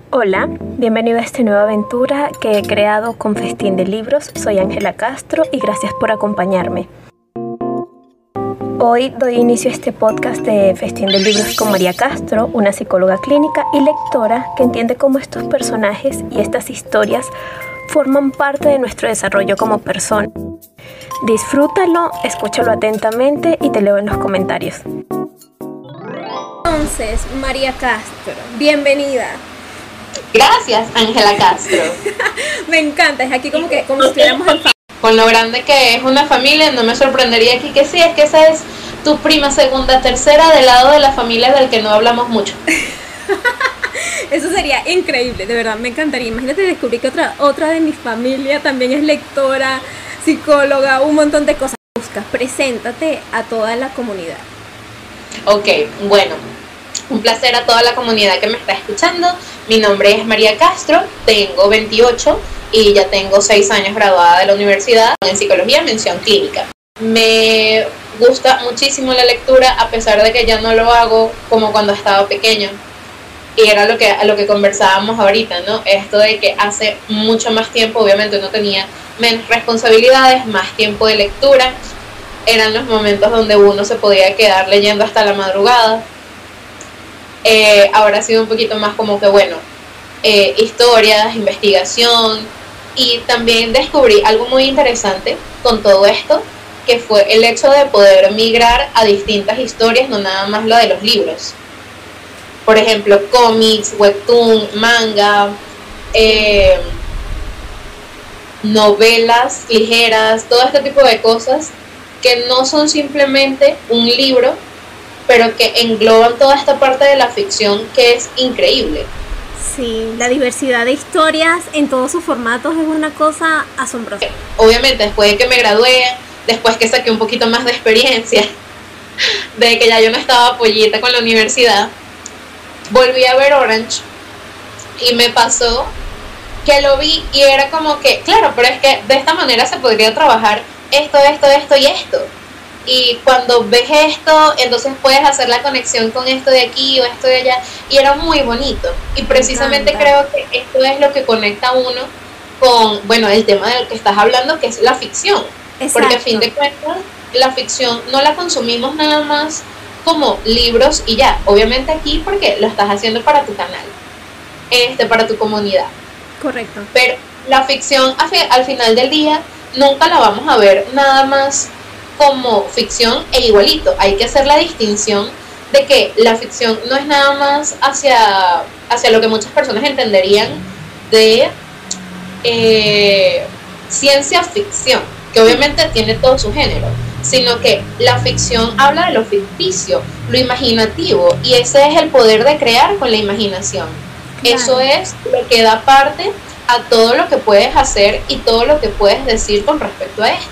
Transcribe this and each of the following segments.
Hola, bienvenido a esta nueva aventura que he creado con Festín de Libros. Soy Ángela Castro y gracias por acompañarme. Hoy doy inicio a este podcast de Festín de Libros con María Castro, una psicóloga clínica y lectora que entiende cómo estos personajes y estas historias forman parte de nuestro desarrollo como persona. Disfrútalo, escúchalo atentamente y te leo en los comentarios. Entonces, María Castro, bienvenida. Gracias, Ángela Castro. Me encanta, es aquí como si estuviéramos en familia. Con lo grande que es una familia, no me sorprendería aquí que sí, es que esa es tu prima, segunda, tercera del lado de la familia del que no hablamos mucho. Eso sería increíble, de verdad, me encantaría. Imagínate descubrir que otra de mi familia también es lectora, psicóloga, un montón de cosas. Preséntate a toda la comunidad. Ok, bueno, un placer a toda la comunidad que me está escuchando. Mi nombre es María Castro, tengo 28 y ya tengo 6 años graduada de la universidad en psicología, mención clínica. Me gusta muchísimo la lectura a pesar de que ya no lo hago como cuando estaba pequeño. Y era a lo que conversábamos ahorita, ¿no? Esto de que hace mucho más tiempo, obviamente uno tenía menos responsabilidades, más tiempo de lectura. Eran los momentos donde uno se podía quedar leyendo hasta la madrugada. Ahora ha sido un poquito más como que, bueno, historias, investigación, y también descubrí algo muy interesante con todo esto, que fue el hecho de poder migrar a distintas historias, no nada más la de los libros. Por ejemplo, cómics, webtoon, manga, novelas ligeras, todo este tipo de cosas que no son simplemente un libro, pero que engloban toda esta parte de la ficción que es increíble. Sí, la diversidad de historias en todos sus formatos es una cosa asombrosa. Obviamente, después de que me gradué, después que saqué un poquito más de experiencia, de que ya yo no estaba pollita con la universidad, volví a ver Orange y me pasó que lo vi y era como que, claro, pero es que de esta manera se podría trabajar esto y esto. Y cuando ves esto, entonces puedes hacer la conexión con esto de aquí o esto de allá. Y era muy bonito. Y precisamente creo que esto es lo que conecta a uno con, bueno, el tema del que estás hablando, que es la ficción. Exacto. Porque a fin de cuentas, la ficción no la consumimos nada más como libros y ya. Obviamente aquí porque lo estás haciendo para tu canal, para tu comunidad. Correcto. Pero la ficción al final del día nunca la vamos a ver nada más como ficción e igualito. Hay que hacer la distinción de que la ficción no es nada más hacia lo que muchas personas entenderían de ciencia ficción, que obviamente tiene todo su género, sino que la ficción habla de lo ficticio, lo imaginativo, y ese es el poder de crear con la imaginación. Claro. Eso es lo que da parte a todo lo que puedes hacer y todo lo que puedes decir con respecto a esto.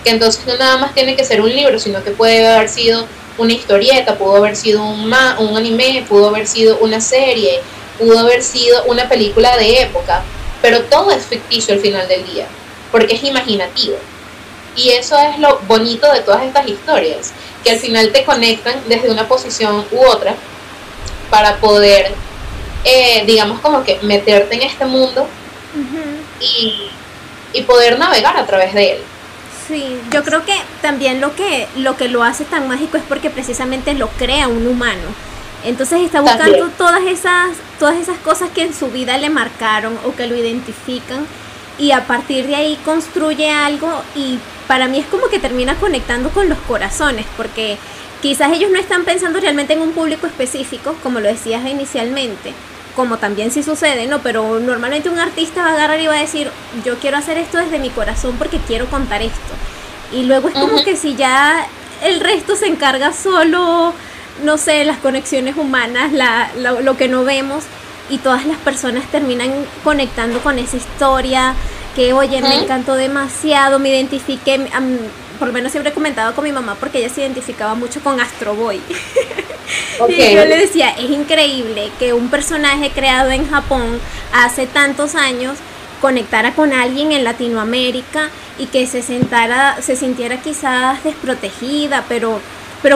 Que entonces no nada más tiene que ser un libro, sino que puede haber sido una historieta, pudo haber sido un anime, pudo haber sido una serie, pudo haber sido una película de época, pero todo es ficticio al final del día, porque es imaginativo. Y eso es lo bonito de todas estas historias, que al final te conectan desde una posición u otra para poder, digamos, como que meterte en este mundo y poder navegar a través de él. Sí, yo creo que también lo que lo hace tan mágico es porque precisamente lo crea un humano. Entonces está buscando todas esas cosas que en su vida le marcaron o que lo identifican, y a partir de ahí construye algo, y para mí es como que termina conectando con los corazones, porque quizás ellos no están pensando realmente en un público específico, como lo decías inicialmente, como también sí sucede, ¿no? Pero normalmente un artista va a agarrar y va a decir, yo quiero hacer esto desde mi corazón porque quiero contar esto. Y luego es como que si ya el resto se encarga solo, no sé, las conexiones humanas, lo que no vemos, y todas las personas terminan conectando con esa historia que, oye, me encantó demasiado, me identifiqué, por lo menos siempre he comentado con mi mamá porque ella se identificaba mucho con Astro Boy. Okay. Y yo le decía, es increíble que un personaje creado en Japón hace tantos años conectara con alguien en Latinoamérica y que se sintiera quizás desprotegida, pero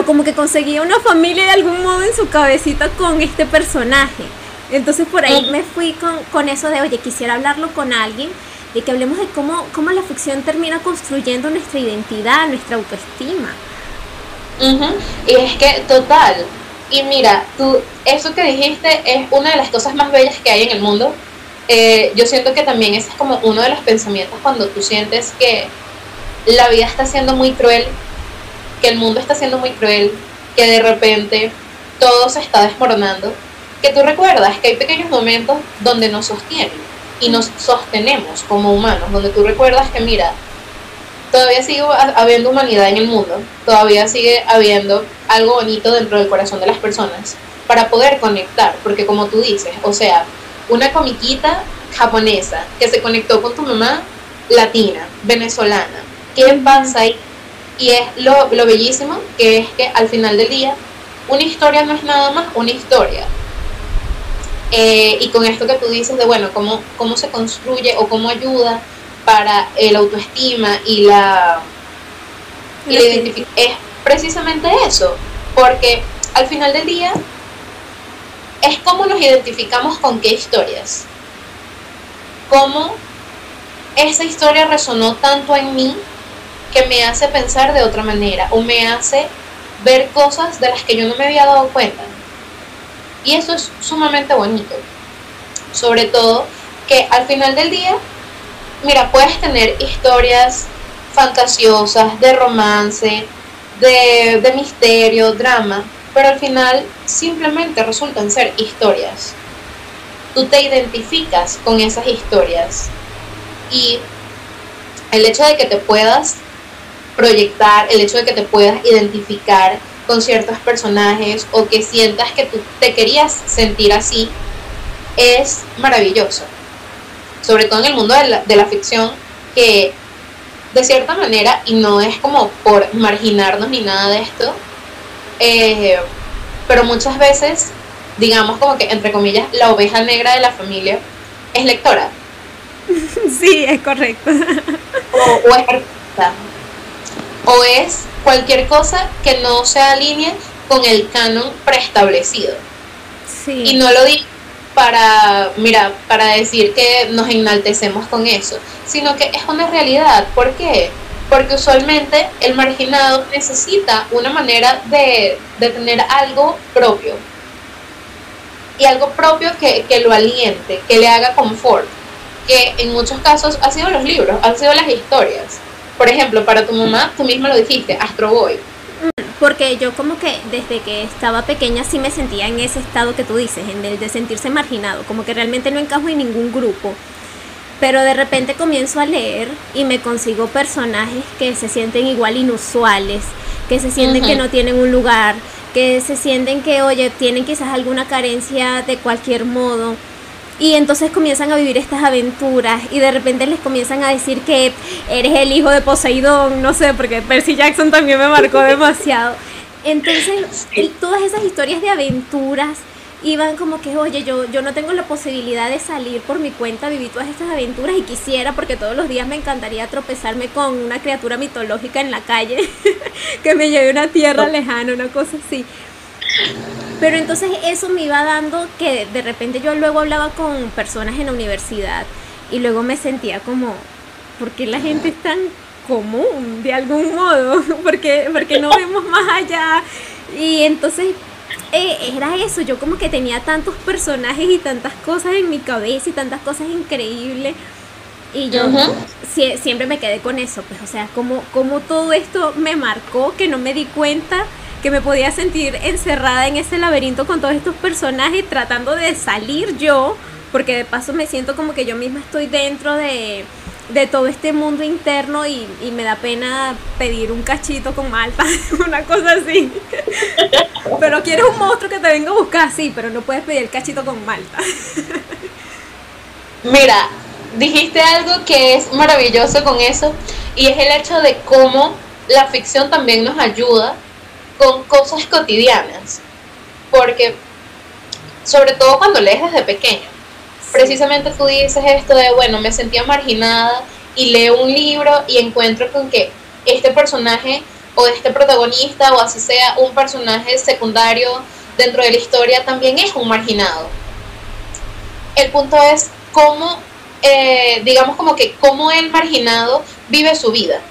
como que conseguía una familia de algún modo en su cabecita con este personaje. Entonces por ahí me fui con eso de, oye, quisiera hablarlo con alguien, de que hablemos de cómo la ficción termina construyendo nuestra identidad, nuestra autoestima. Y es que, total, y mira, eso que dijiste es una de las cosas más bellas que hay en el mundo. Yo siento que también ese es como uno de los pensamientos cuando tú sientes que la vida está siendo muy cruel, que el mundo está siendo muy cruel, que de repente todo se está desmoronando, que tú recuerdas que hay pequeños momentos donde nos sostienen y nos sostenemos como humanos, donde tú recuerdas que mira, todavía sigue habiendo humanidad en el mundo, todavía sigue habiendo algo bonito dentro del corazón de las personas para poder conectar, porque como tú dices, o sea, una comiquita japonesa que se conectó con tu mamá latina, venezolana, ¿qué pasa ahí? Y es lo bellísimo que es que al final del día una historia no es nada más una historia. Y con esto que tú dices de, bueno, cómo se construye o cómo ayuda para la autoestima y la identificación, es precisamente eso, porque al final del día es cómo nos identificamos con qué historias, cómo esa historia resonó tanto en mí que me hace pensar de otra manera o me hace ver cosas de las que yo no me había dado cuenta. Y eso es sumamente bonito, sobre todo que al final del día, mira, puedes tener historias fantasiosas, de romance, de misterio, drama, pero al final simplemente resultan ser historias. Tú te identificas con esas historias y el hecho de que te puedas proyectar, el hecho de que te puedas identificar con ciertos personajes o que sientas que tú te querías sentir así, es maravilloso. Sobre todo en el mundo de la ficción, que de cierta manera, y no es como por marginarnos ni nada de esto, pero muchas veces, digamos como que entre comillas, la oveja negra de la familia es lectora. Sí, es correcto. O es artista. O es cualquier cosa que no se alinee con el canon preestablecido. Sí. Y no lo digo para decir que nos enaltecemos con eso, sino que es una realidad. ¿Por qué? Porque usualmente el marginado necesita una manera de tener algo propio. Y algo propio que lo aliente, que le haga confort. Que en muchos casos ha sido los libros, han sido las historias. Por ejemplo, para tu mamá, tú misma lo dijiste, Astro Boy. Porque yo como que desde que estaba pequeña sí me sentía en ese estado que tú dices, en el de sentirse marginado, como que realmente no encajo en ningún grupo. Pero de repente comienzo a leer y me consigo personajes que se sienten igual inusuales, que se sienten que no tienen un lugar, que se sienten que, oye, tienen quizás alguna carencia de cualquier modo. Y entonces comienzan a vivir estas aventuras y de repente les comienzan a decir que eres el hijo de Poseidón, no sé, porque Percy Jackson también me marcó demasiado. Entonces, todas esas historias de aventuras iban como que, oye, yo no tengo la posibilidad de salir por mi cuenta a vivir todas estas aventuras y quisiera, porque todos los días me encantaría tropezarme con una criatura mitológica en la calle que me lleve a una tierra lejana, una cosa así. Pero entonces eso me iba dando que de repente yo luego hablaba con personas en la universidad y luego me sentía como, ¿por qué la gente es tan común de algún modo? Porque no vemos más allá. Y entonces era eso, yo como que tenía tantos personajes y tantas cosas en mi cabeza y tantas cosas increíbles. Y yo siempre me quedé con eso, pues, o sea, como todo esto me marcó, que no me di cuenta que me podía sentir encerrada en ese laberinto con todos estos personajes tratando de salir yo, porque de paso me siento como que yo misma estoy dentro de todo este mundo interno y me da pena pedir un cachito con malta, una cosa así. Pero quieres un monstruo que te venga a buscar, sí, pero no puedes pedir el cachito con malta. Mira, dijiste algo que es maravilloso con eso, y es el hecho de cómo la ficción también nos ayuda con cosas cotidianas, porque sobre todo cuando lees desde pequeño, precisamente tú dices esto de, bueno, me sentía marginada y leo un libro y encuentro con que este personaje o este protagonista, o así sea un personaje secundario dentro de la historia, también es un marginado. el punto es cómo, digamos como que cómo el marginado vive su vida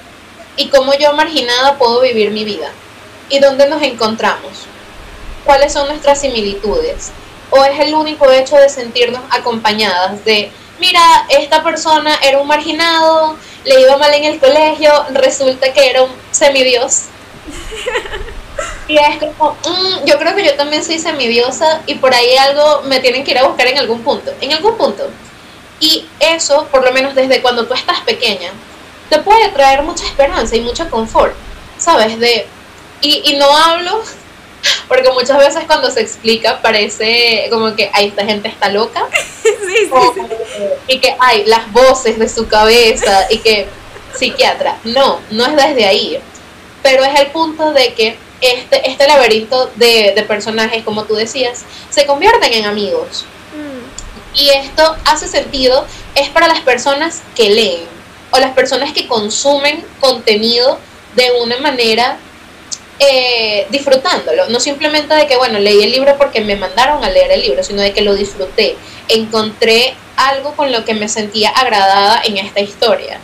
y cómo yo marginada puedo vivir mi vida y dónde nos encontramos, cuáles son nuestras similitudes, o es el único hecho de sentirnos acompañadas de, mira, esta persona era un marginado, le iba mal en el colegio, resulta que era un semidios. Y es como, yo creo que yo también soy semidiosa y por ahí algo me tienen que ir a buscar en algún punto. Y eso, por lo menos desde cuando tú estás pequeña, te puede traer mucha esperanza y mucho confort, ¿sabes? Y no hablo, porque muchas veces cuando se explica parece como que, ay, esta gente está loca. Sí. Y que hay las voces de su cabeza y que psiquiatra. No es desde ahí. Pero es el punto de que este laberinto de personajes, como tú decías, se convierten en amigos. Y esto hace sentido, es para las personas que leen o las personas que consumen contenido de una manera disfrutándolo, no simplemente de que, bueno, leí el libro porque me mandaron a leer el libro, sino de que lo disfruté, encontré algo con lo que me sentía agradada en esta historia.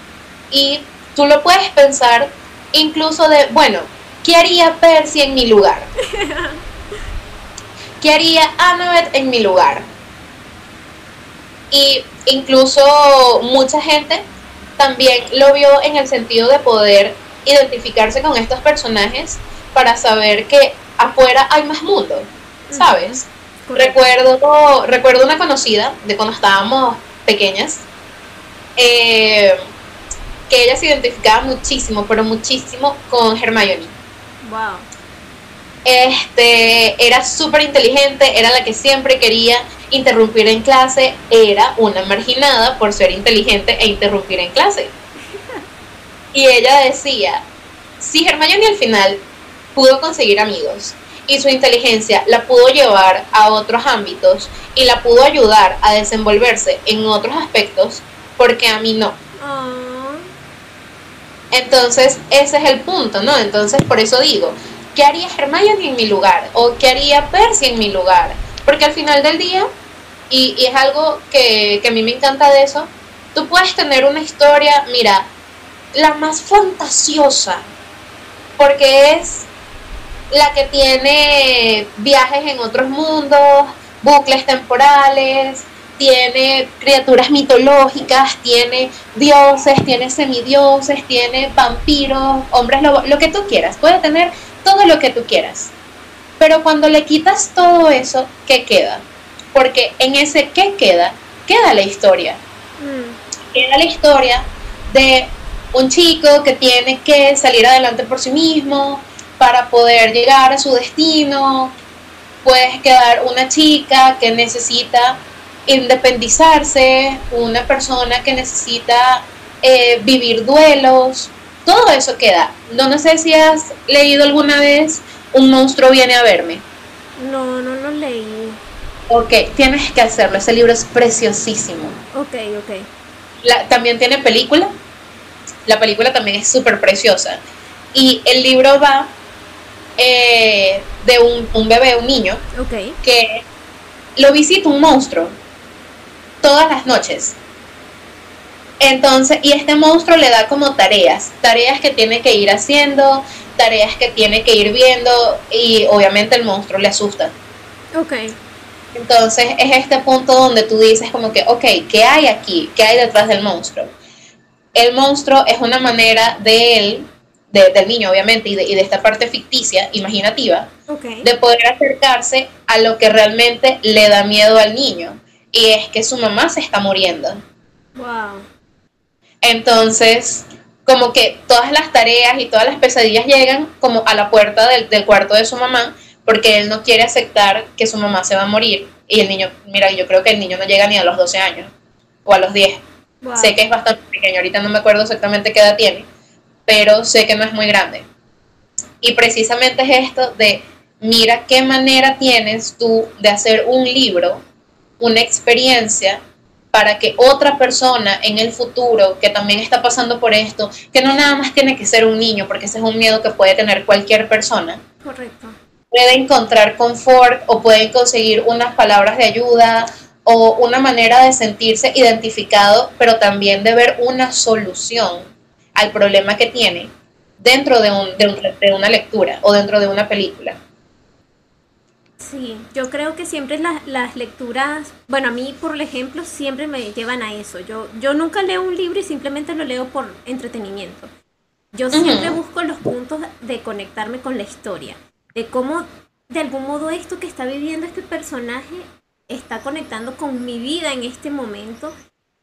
Y tú lo puedes pensar incluso de, bueno, ¿qué haría Percy en mi lugar? ¿Qué haría Annabeth en mi lugar? Y incluso mucha gente también lo vio en el sentido de poder identificarse con estos personajes para saber que afuera hay más mundo, ¿sabes? Recuerdo una conocida de cuando estábamos pequeñas, que ella se identificaba muchísimo, pero muchísimo con Hermione. Wow. Era súper inteligente, era la que siempre quería interrumpir en clase, era una marginada por ser inteligente e interrumpir en clase. Y ella decía, si Hermione al final pudo conseguir amigos y su inteligencia la pudo llevar a otros ámbitos y la pudo ayudar a desenvolverse en otros aspectos, ¿por qué a mí no? Entonces ese es el punto, ¿no? Entonces por eso digo, ¿qué haría Hermione en mi lugar? ¿O qué haría Percy en mi lugar? Porque al final del día, y es algo que a mí me encanta de eso, tú puedes tener una historia, mira, la más fantasiosa, porque es la que tiene viajes en otros mundos, bucles temporales, tiene criaturas mitológicas, tiene dioses, tiene semidioses, tiene vampiros, hombres lobos, lo que tú quieras, puede tener todo lo que tú quieras. Pero cuando le quitas todo eso, ¿qué queda? Porque en ese ¿qué queda? Queda la historia. Queda la historia de un chico que tiene que salir adelante por sí mismo para poder llegar a su destino. Puede quedar una chica que necesita independizarse, una persona que necesita vivir duelos. Todo eso queda. No sé si has leído alguna vez Un monstruo viene a verme. No lo leí. Ok, tienes que hacerlo. Ese libro es preciosísimo. Ok. También tiene película. La película también es súper preciosa. Y el libro va de un bebé, un niño, que lo visita un monstruo todas las noches. Entonces, y este monstruo le da como tareas que tiene que ir haciendo, tareas que tiene que ir viendo, y obviamente el monstruo le asusta. Entonces es este punto donde tú dices como que, ok, ¿qué hay aquí? ¿Qué hay detrás del monstruo? El monstruo es una manera de él, del niño obviamente, y de esta parte ficticia, imaginativa, de poder acercarse a lo que realmente le da miedo al niño, y es que su mamá se está muriendo. Wow. Entonces, como que todas las tareas y todas las pesadillas llegan como a la puerta del cuarto de su mamá, porque él no quiere aceptar que su mamá se va a morir. Y el niño, mira, yo creo que el niño no llega ni a los 12 años, o a los 10. Wow. Sé que es bastante pequeño, ahorita no me acuerdo exactamente qué edad tiene, pero sé que no es muy grande. Y precisamente es esto de, mira qué manera tienes tú de hacer un libro, una experiencia, para que otra persona en el futuro que también está pasando por esto, que no nada más tiene que ser un niño, porque ese es un miedo que puede tener cualquier persona. Correcto. Puede encontrar confort o pueden conseguir unas palabras de ayuda o una manera de sentirse identificado, pero también de ver una solución al problema que tiene dentro de una lectura o dentro de una película. Sí, yo creo que siempre las lecturas, bueno, a mí por ejemplo siempre me llevan a eso. Yo nunca leo un libro y simplemente lo leo por entretenimiento. Yo siempre busco los puntos de conectarme con la historia, de cómo de algún modo esto que está viviendo este personaje está conectando con mi vida en este momento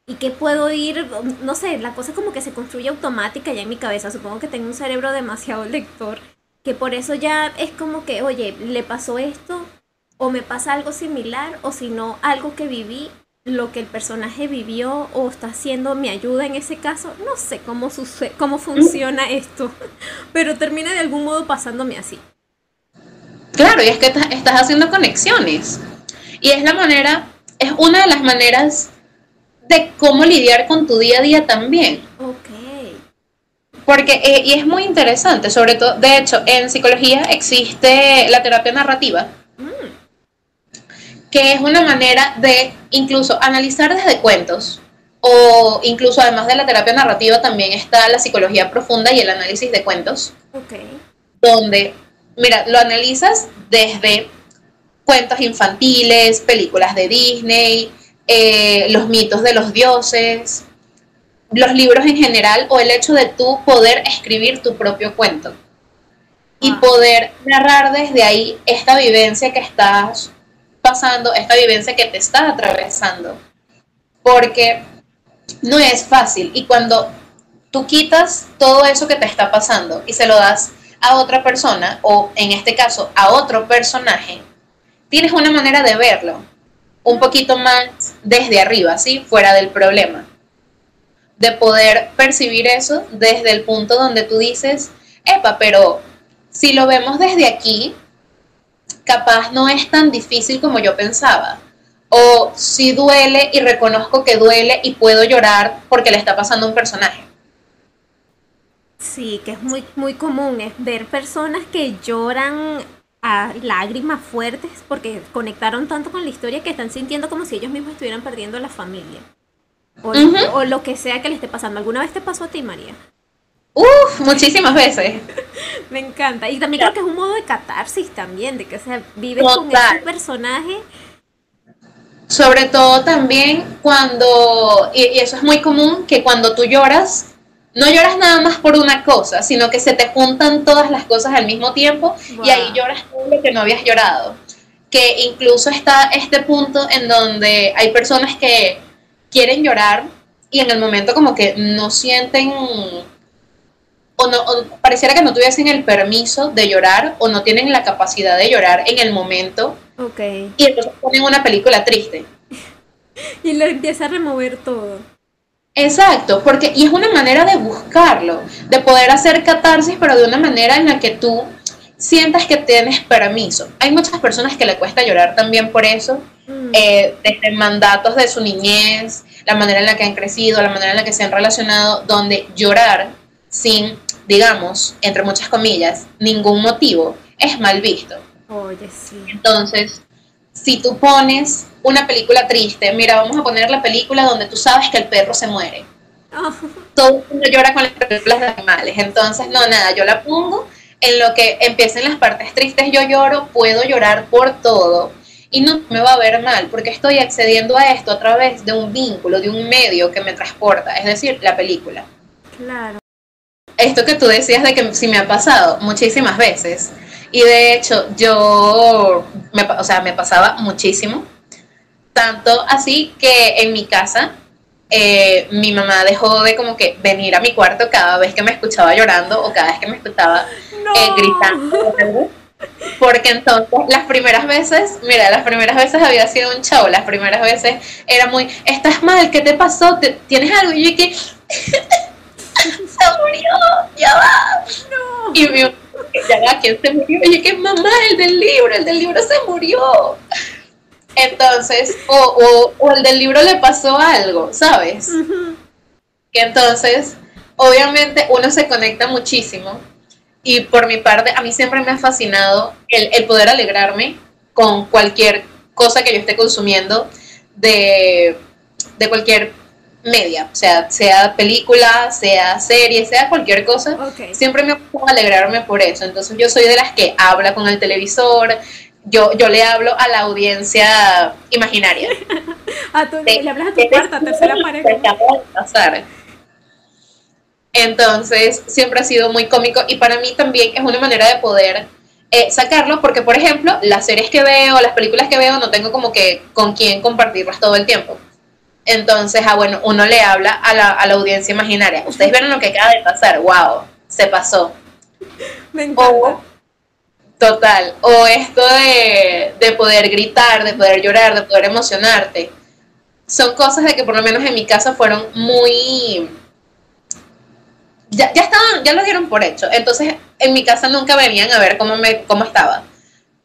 y que puedo ir, no sé, la cosa como que se construye automática ya en mi cabeza. Supongo que tengo un cerebro demasiado lector, que por eso ya es como que, oye, le pasó esto, o me pasa algo similar, o si no, algo que viví, lo que el personaje vivió o está haciendo me ayuda en ese caso. No sé cómo funciona esto, pero termina de algún modo pasándome así. Claro, y es que estás haciendo conexiones. Y es una de las maneras de cómo lidiar con tu día a día también. Ok. Porque, y es muy interesante, sobre todo, de hecho, en psicología existe la terapia narrativa, que es una manera de incluso analizar desde cuentos, o incluso además de la terapia narrativa también está la psicología profunda y el análisis de cuentos, donde, mira, lo analizas desde cuentos infantiles, películas de Disney, los mitos de los dioses, los libros en general, o el hecho de tú poder escribir tu propio cuento y poder narrar desde ahí esta vivencia que estás pasando, esta vivencia que te está atravesando, porque no es fácil. Y cuando tú quitas todo eso que te está pasando y se lo das a otra persona, o en este caso a otro personaje, tienes una manera de verlo un poquito más desde arriba, ¿sí? Fuera del problema, de poder percibir eso desde el punto donde tú dices, epa, pero si lo vemos desde aquí, capaz no es tan difícil como yo pensaba. O si duele y reconozco que duele y puedo llorar porque le está pasando a un personaje. Sí, que es muy, muy común, es ver personas que lloran a lágrimas fuertes porque conectaron tanto con la historia que están sintiendo como si ellos mismos estuvieran perdiendo a la familia. O lo que sea que le esté pasando. ¿Alguna vez te pasó a ti, María? Muchísimas veces. Me encanta. Y también creo que es un modo de catarsis también, de que vives con ese personaje. Sobre todo también cuando, y eso es muy común, que cuando tú lloras, no lloras nada más por una cosa, sino que se te juntan todas las cosas al mismo tiempo. Wow. Y ahí lloras todo lo que no habías llorado. Que incluso está este punto en donde hay personas que quieren llorar y en el momento como que no sienten o pareciera que no tuviesen el permiso de llorar o no tienen la capacidad de llorar en el momento. Okay. Y entonces ponen una película triste y le empieza a remover todo. Exacto, porque y es una manera de buscarlo, de poder hacer catarsis, pero de una manera en la que tú sientas que tienes permiso. Hay muchas personas que le cuesta llorar también por eso, desde mandatos de su niñez, la manera en la que han crecido, la manera en la que se han relacionado, donde llorar sin, digamos, entre muchas comillas, ningún motivo, es mal visto. Oye, sí. Entonces, si tú pones una película triste, mira, vamos a poner la película donde tú sabes que el perro se muere. Oh. Todo el mundo llora con las películas de animales, entonces no, nada, yo la pongo en lo que empiecen las partes tristes, yo lloro, puedo llorar por todo y no me va a ver mal, porque estoy accediendo a esto a través de un vínculo, de un medio que me transporta, es decir, la película. Claro. Esto que tú decías de que sí me ha pasado muchísimas veces, y de hecho yo, me pasaba muchísimo, tanto así que en mi casa mi mamá dejó de como que venir a mi cuarto cada vez que me escuchaba llorando o cada vez que me escuchaba gritando, porque entonces las primeras veces había sido un show, las primeras veces era muy, estás mal, ¿qué te pasó? ¿Tienes algo? Y yo que se murió, ya va. No. Y mi mamá, ya va, ¿quién se murió? Y yo que mamá, el del libro se murió. Entonces, o el del libro le pasó algo, ¿sabes? Uh-huh. Que entonces, obviamente uno se conecta muchísimo. Y por mi parte, a mí siempre me ha fascinado el poder alegrarme con cualquier cosa que yo esté consumiendo, de cualquier media, o sea película, sea serie, sea cualquier cosa, siempre me pongo a alegrarme por eso. Entonces yo soy de las que habla con el televisor, yo le hablo a la audiencia imaginaria. Le hablas a tu cuarta, tercera pared. Entonces siempre ha sido muy cómico y para mí también es una manera de poder sacarlo, porque por ejemplo las series que veo, las películas que veo, no tengo como que con quién compartirlas todo el tiempo. Entonces, bueno, uno le habla a la audiencia imaginaria. Ustedes vieron lo que acaba de pasar, wow, se pasó. Me encanta. Total, o esto de poder gritar, de poder llorar, de poder emocionarte. Son cosas de que por lo menos en mi casa fueron muy... Ya lo dieron por hecho. Entonces, en mi casa nunca venían a ver cómo estaba.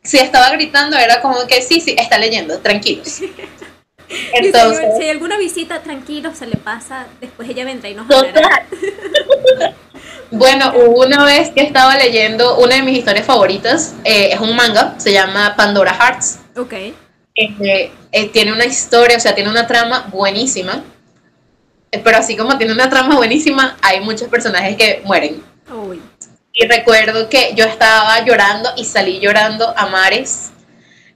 Si estaba gritando, era como que sí, está leyendo, tranquilos. Entonces, si hay alguna visita, tranquilo, se le pasa, después ella vendrá y nos hablará. Bueno, hubo una vez que estaba leyendo una de mis historias favoritas, es un manga, se llama Pandora Hearts. Tiene una historia, o sea, tiene una trama buenísima, pero así como tiene una trama buenísima, hay muchos personajes que mueren. Uy. Y recuerdo que yo estaba llorando y salí llorando a mares,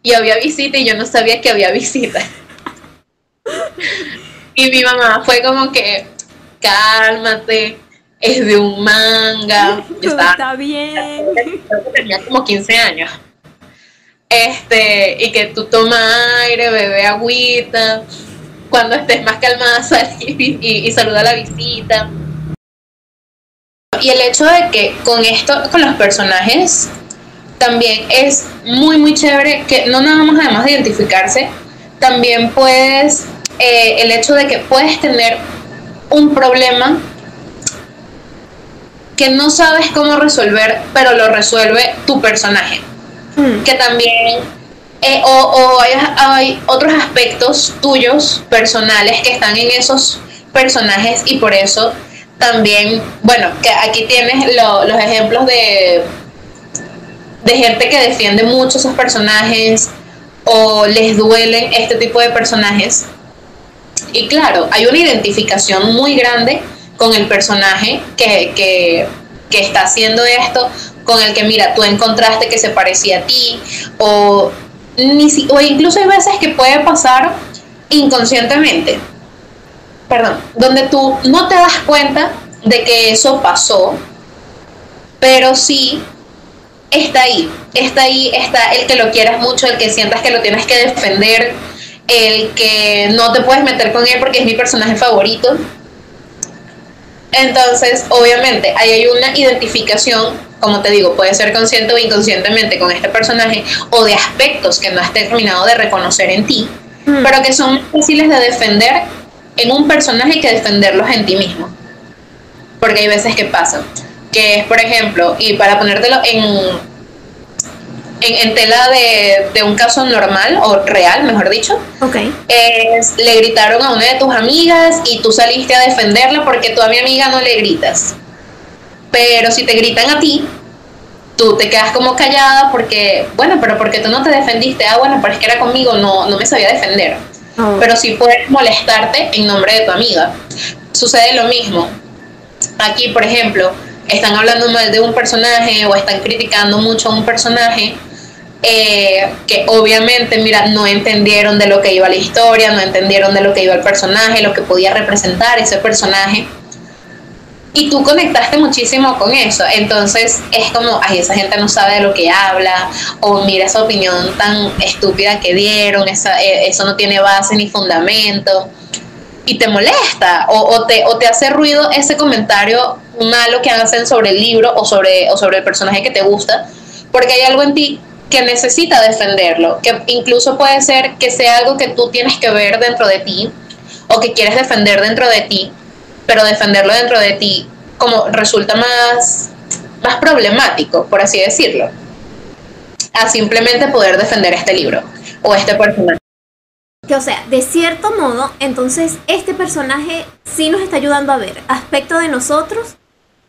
y había visita y yo no sabía que había visita. Y mi mamá fue como que, cálmate, es de un manga. Yo está bien. Tenía como 15 años. Y que tú toma aire, bebe agüita. Cuando estés más calmada, sal y saluda a la visita. Y el hecho de que con los personajes, también es muy, muy chévere que no nada más además de identificarse, también puedes, el hecho de que puedes tener un problema que no sabes cómo resolver, pero lo resuelve tu personaje. Que también, hay otros aspectos tuyos, personales, que están en esos personajes y por eso también, bueno, que aquí tienes los ejemplos de gente que defiende mucho esos personajes o les duelen este tipo de personajes. Y claro, hay una identificación muy grande con el personaje que está haciendo esto, con el que, mira, tú encontraste que se parecía a ti, o incluso hay veces que puede pasar inconscientemente, donde tú no te das cuenta de que eso pasó, pero sí está ahí, está el que lo quieras mucho, el que sientas que lo tienes que defender, el que no te puedes meter con él porque es mi personaje favorito. Entonces, obviamente, ahí hay una identificación, como te digo, puede ser consciente o inconscientemente con este personaje, o de aspectos que no has terminado de reconocer en ti, pero que son fáciles de defender en un personaje que defenderlos en ti mismo. Porque hay veces que pasa, que es, por ejemplo, y para ponértelo en tela de un caso normal o real, mejor dicho, le gritaron a una de tus amigas y tú saliste a defenderla porque tú a mi amiga no le gritas, pero si te gritan a ti, tú te quedas como callada porque, bueno, pero porque tú no te defendiste, bueno, pero es que era conmigo, no me sabía defender. Pero sí puedes molestarte en nombre de tu amiga. Sucede lo mismo aquí, por ejemplo, están hablando mal de un personaje o están criticando mucho a un personaje, que obviamente, mira, no entendieron de lo que iba la historia, no entendieron de lo que iba el personaje, lo que podía representar ese personaje, y tú conectaste muchísimo con eso. Entonces es como, ay, esa gente no sabe de lo que habla, o mira esa opinión tan estúpida que dieron, eso no tiene base ni fundamento, y te molesta, o te hace ruido ese comentario malo que hacen sobre el libro o sobre el personaje que te gusta, porque hay algo en ti que necesita defenderlo, que incluso puede ser que sea algo que tú tienes que ver dentro de ti, o que quieres defender dentro de ti, pero defenderlo dentro de ti como resulta más problemático, por así decirlo, a simplemente poder defender este libro o este personaje. O sea, de cierto modo, entonces este personaje sí nos está ayudando a ver aspectos de nosotros,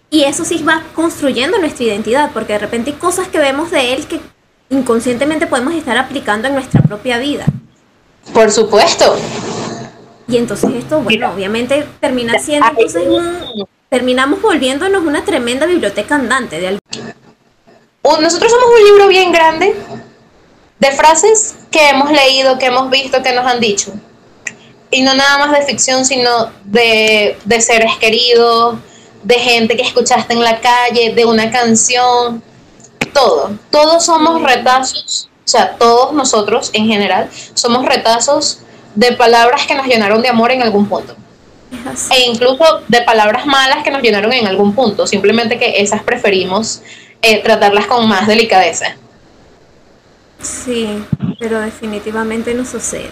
y eso sí va construyendo nuestra identidad, porque de repente hay cosas que vemos de él que inconscientemente podemos estar aplicando en nuestra propia vida. Por supuesto. Y entonces esto, bueno, obviamente termina siendo, entonces terminamos volviéndonos una tremenda biblioteca andante de nosotros somos un libro bien grande de frases que hemos leído, que hemos visto, que nos han dicho. Y no nada más de ficción, sino de seres queridos, de gente que escuchaste en la calle, de una canción, todo. Todos somos retazos, o sea, todos nosotros en general somos retazos de palabras que nos llenaron de amor en algún punto. E incluso de palabras malas que nos llenaron en algún punto, simplemente que esas preferimos tratarlas con más delicadeza. Sí, pero definitivamente no sucede.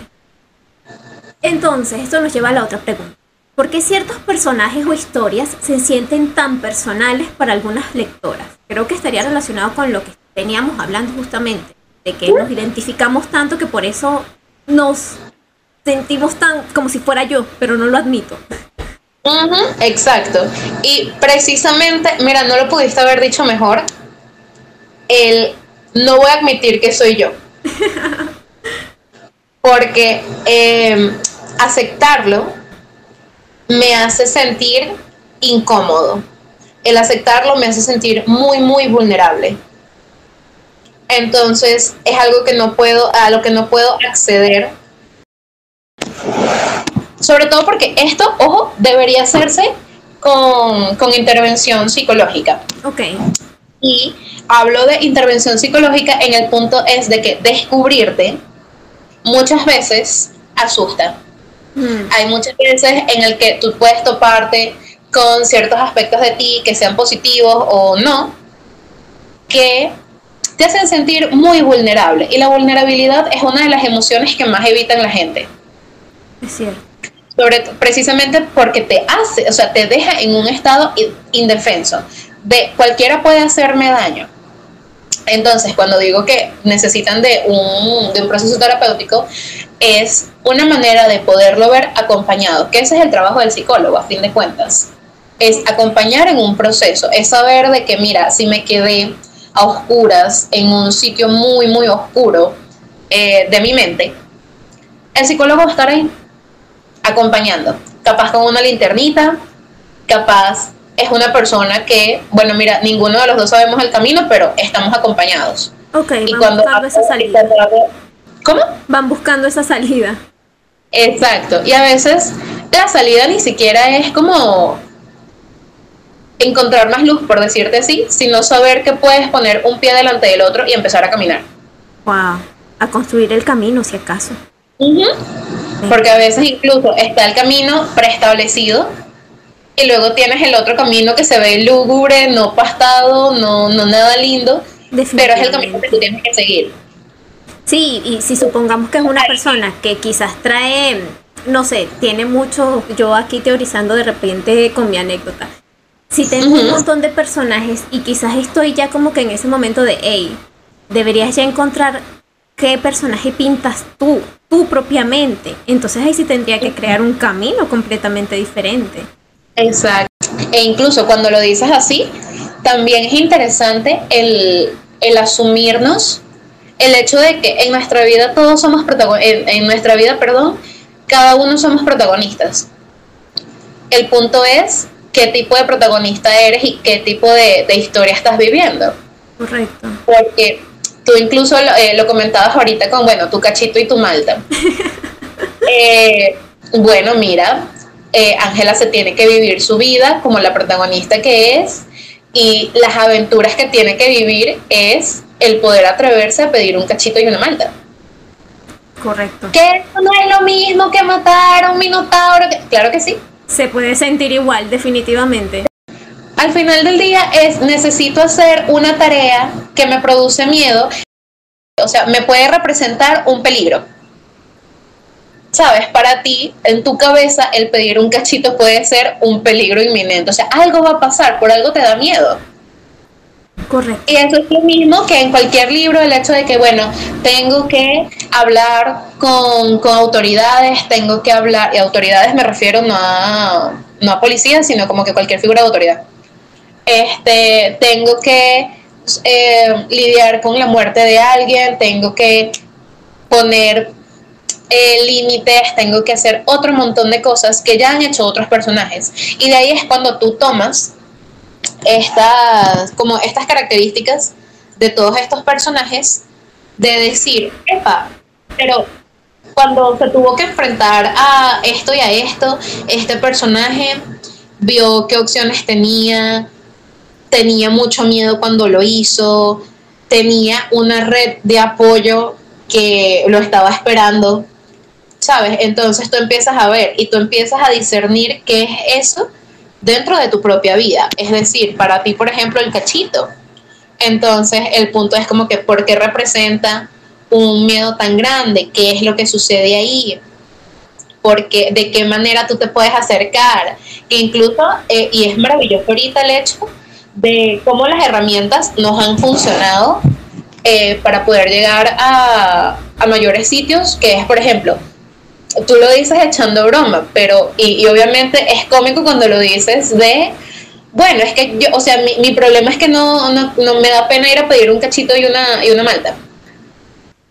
Entonces, esto nos lleva a la otra pregunta. ¿Por qué ciertos personajes o historias se sienten tan personales para algunas lectoras? Creo que estaría relacionado con lo que veníamos hablando justamente, de que nos identificamos tanto que por eso nos sentimos tan como si fuera yo, pero no lo admito. Exacto. Y precisamente, mira, no lo pudiste haber dicho mejor, no voy a admitir que soy yo. Porque aceptarlo me hace sentir incómodo. El aceptarlo me hace sentir muy, muy vulnerable. Entonces es algo que a lo que no puedo acceder. Sobre todo porque esto, ojo, debería hacerse con intervención psicológica. Ok. Y hablo de intervención psicológica en el punto es de que descubrirte muchas veces asusta. Hay muchas veces en el que tú puedes toparte con ciertos aspectos de ti que sean positivos o no, que te hacen sentir muy vulnerable. Y la vulnerabilidad es una de las emociones que más evitan la gente. Es cierto. Precisamente porque te deja en un estado indefenso. De cualquiera puede hacerme daño. Entonces, cuando digo que necesitan de un proceso terapéutico, es una manera de poderlo ver acompañado, que ese es el trabajo del psicólogo, a fin de cuentas. Es acompañar en un proceso, es saber de que, mira, si me quedé a oscuras en un sitio muy, muy oscuro de mi mente, el psicólogo va a estar ahí, acompañando, capaz con una linternita, capaz es una persona que, bueno, mira, ninguno de los dos sabemos el camino, pero estamos acompañados. Ok, y van buscando esa salida. ¿Cómo? Van buscando esa salida. Exacto, y a veces la salida ni siquiera es como encontrar más luz, por decirte así, sino saber que puedes poner un pie delante del otro y empezar a caminar. Wow, a construir el camino, si acaso. Porque a veces incluso está el camino preestablecido y luego tienes el otro camino que se ve lúgubre, no pastado, no nada lindo, pero es el camino que tú tienes que seguir. Sí, y si supongamos que es una persona que quizás trae, no sé, tiene mucho, yo aquí teorizando de repente con mi anécdota, si tengo un montón de personajes y quizás estoy ya como que en ese momento de, hey, deberías ya encontrar qué personaje pintas tú propiamente, entonces ahí sí tendría que crear un camino completamente diferente. Exacto, e incluso cuando lo dices así, también es interesante el asumirnos el hecho de que en nuestra vida todos somos cada uno somos protagonistas. El punto es qué tipo de protagonista eres y qué tipo de historia estás viviendo. Correcto. Porque tú incluso lo comentabas ahorita con, bueno, tu cachito y tu malta. Bueno, mira, Ángela se tiene que vivir su vida como la protagonista que es, y las aventuras que tiene que vivir es el poder atreverse a pedir un cachito y una malta. Correcto. Que eso no es lo mismo que matar a un minotauro. Claro que sí. Se puede sentir igual, definitivamente. Al final del día necesito hacer una tarea que me produce miedo. O sea, me puede representar un peligro. ¿Sabes? Para ti, en tu cabeza, el pedir un cachito puede ser un peligro inminente. O sea, algo va a pasar, por algo te da miedo. Correcto. Y eso es lo mismo que en cualquier libro, el hecho de que, bueno, tengo que hablar con autoridades, tengo que hablar, y autoridades me refiero no a policías, sino como que cualquier figura de autoridad. Tengo que lidiar con la muerte de alguien, tengo que poner límites, tengo que hacer otro montón de cosas que ya han hecho otros personajes. Y de ahí es cuando tú tomas estas características de todos estos personajes, de decir, epa, pero cuando se tuvo que enfrentar a esto y a esto, este personaje vio qué opciones tenía mucho miedo cuando lo hizo, tenía una red de apoyo que lo estaba esperando, ¿sabes? Entonces tú empiezas a ver y tú empiezas a discernir qué es eso dentro de tu propia vida. Es decir, para ti, por ejemplo, el cachito. Entonces el punto es como que ¿por qué representa un miedo tan grande? ¿Qué es lo que sucede ahí? Porque de qué manera tú te puedes acercar. Que incluso, y es maravilloso ahorita el hecho de cómo las herramientas nos han funcionado para poder llegar a mayores sitios, que es, por ejemplo, tú lo dices echando broma, pero, y obviamente es cómico cuando lo dices de, bueno, es que yo, o sea, mi problema es que no me da pena ir a pedir un cachito y una malta.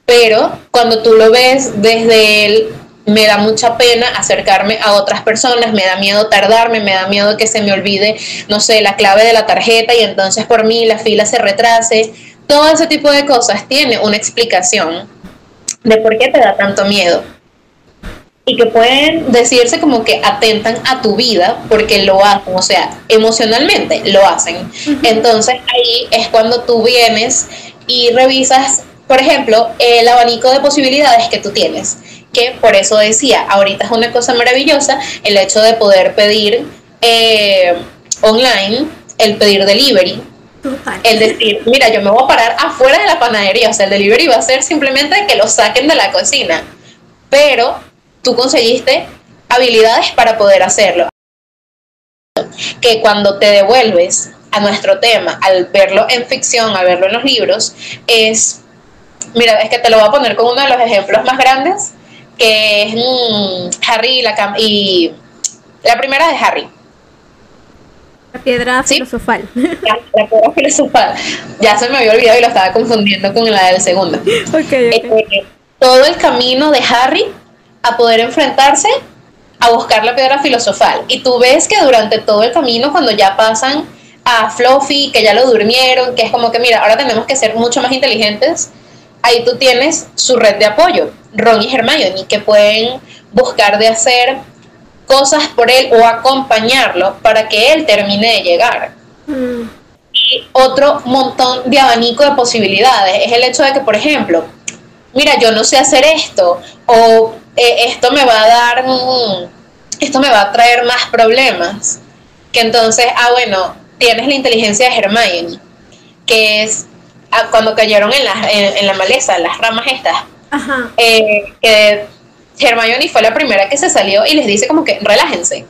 Pero cuando tú lo ves desde él, me da mucha pena acercarme a otras personas, me da miedo tardarme, me da miedo que se me olvide, no sé, la clave de la tarjeta y entonces por mí la fila se retrase. Todo ese tipo de cosas tiene una explicación de por qué te da tanto miedo. Y que pueden decirse como que atentan a tu vida porque lo hacen, o sea, emocionalmente lo hacen. Entonces ahí es cuando tú vienes y revisas, por ejemplo, el abanico de posibilidades que tú tienes. Que por eso decía, ahorita es una cosa maravillosa el hecho de poder pedir online, el pedir delivery. El decir, mira, yo me voy a parar afuera de la panadería, o sea, el delivery va a ser simplemente que lo saquen de la cocina, pero tú conseguiste habilidades para poder hacerlo. Que cuando te devuelves a nuestro tema, al verlo en ficción, al verlo en los libros, es, mira, es que te lo voy a poner con uno de los ejemplos más grandes, que es Harry y la primera de Harry. La piedra filosofal. La piedra filosofal. Ya se me había olvidado y lo estaba confundiendo con la del segundo. Okay. Todo el camino de Harry a poder enfrentarse a buscar la piedra filosofal. Y tú ves que durante todo el camino, cuando ya pasan a Fluffy, que ya lo durmieron, que es como que, mira, ahora tenemos que ser mucho más inteligentes, ahí tú tienes su red de apoyo, Ron y Hermione, que pueden buscar de hacer cosas por él o acompañarlo para que él termine de llegar. Y otro montón de abanico de posibilidades es el hecho de que, por ejemplo, mira, yo no sé hacer esto, o esto me va a dar, esto me va a traer más problemas. Que entonces, bueno, tienes la inteligencia de Hermione, que es cuando cayeron en la maleza, en las ramas estas. Ajá. Que Hermione fue la primera que se salió y les dice como que relájense.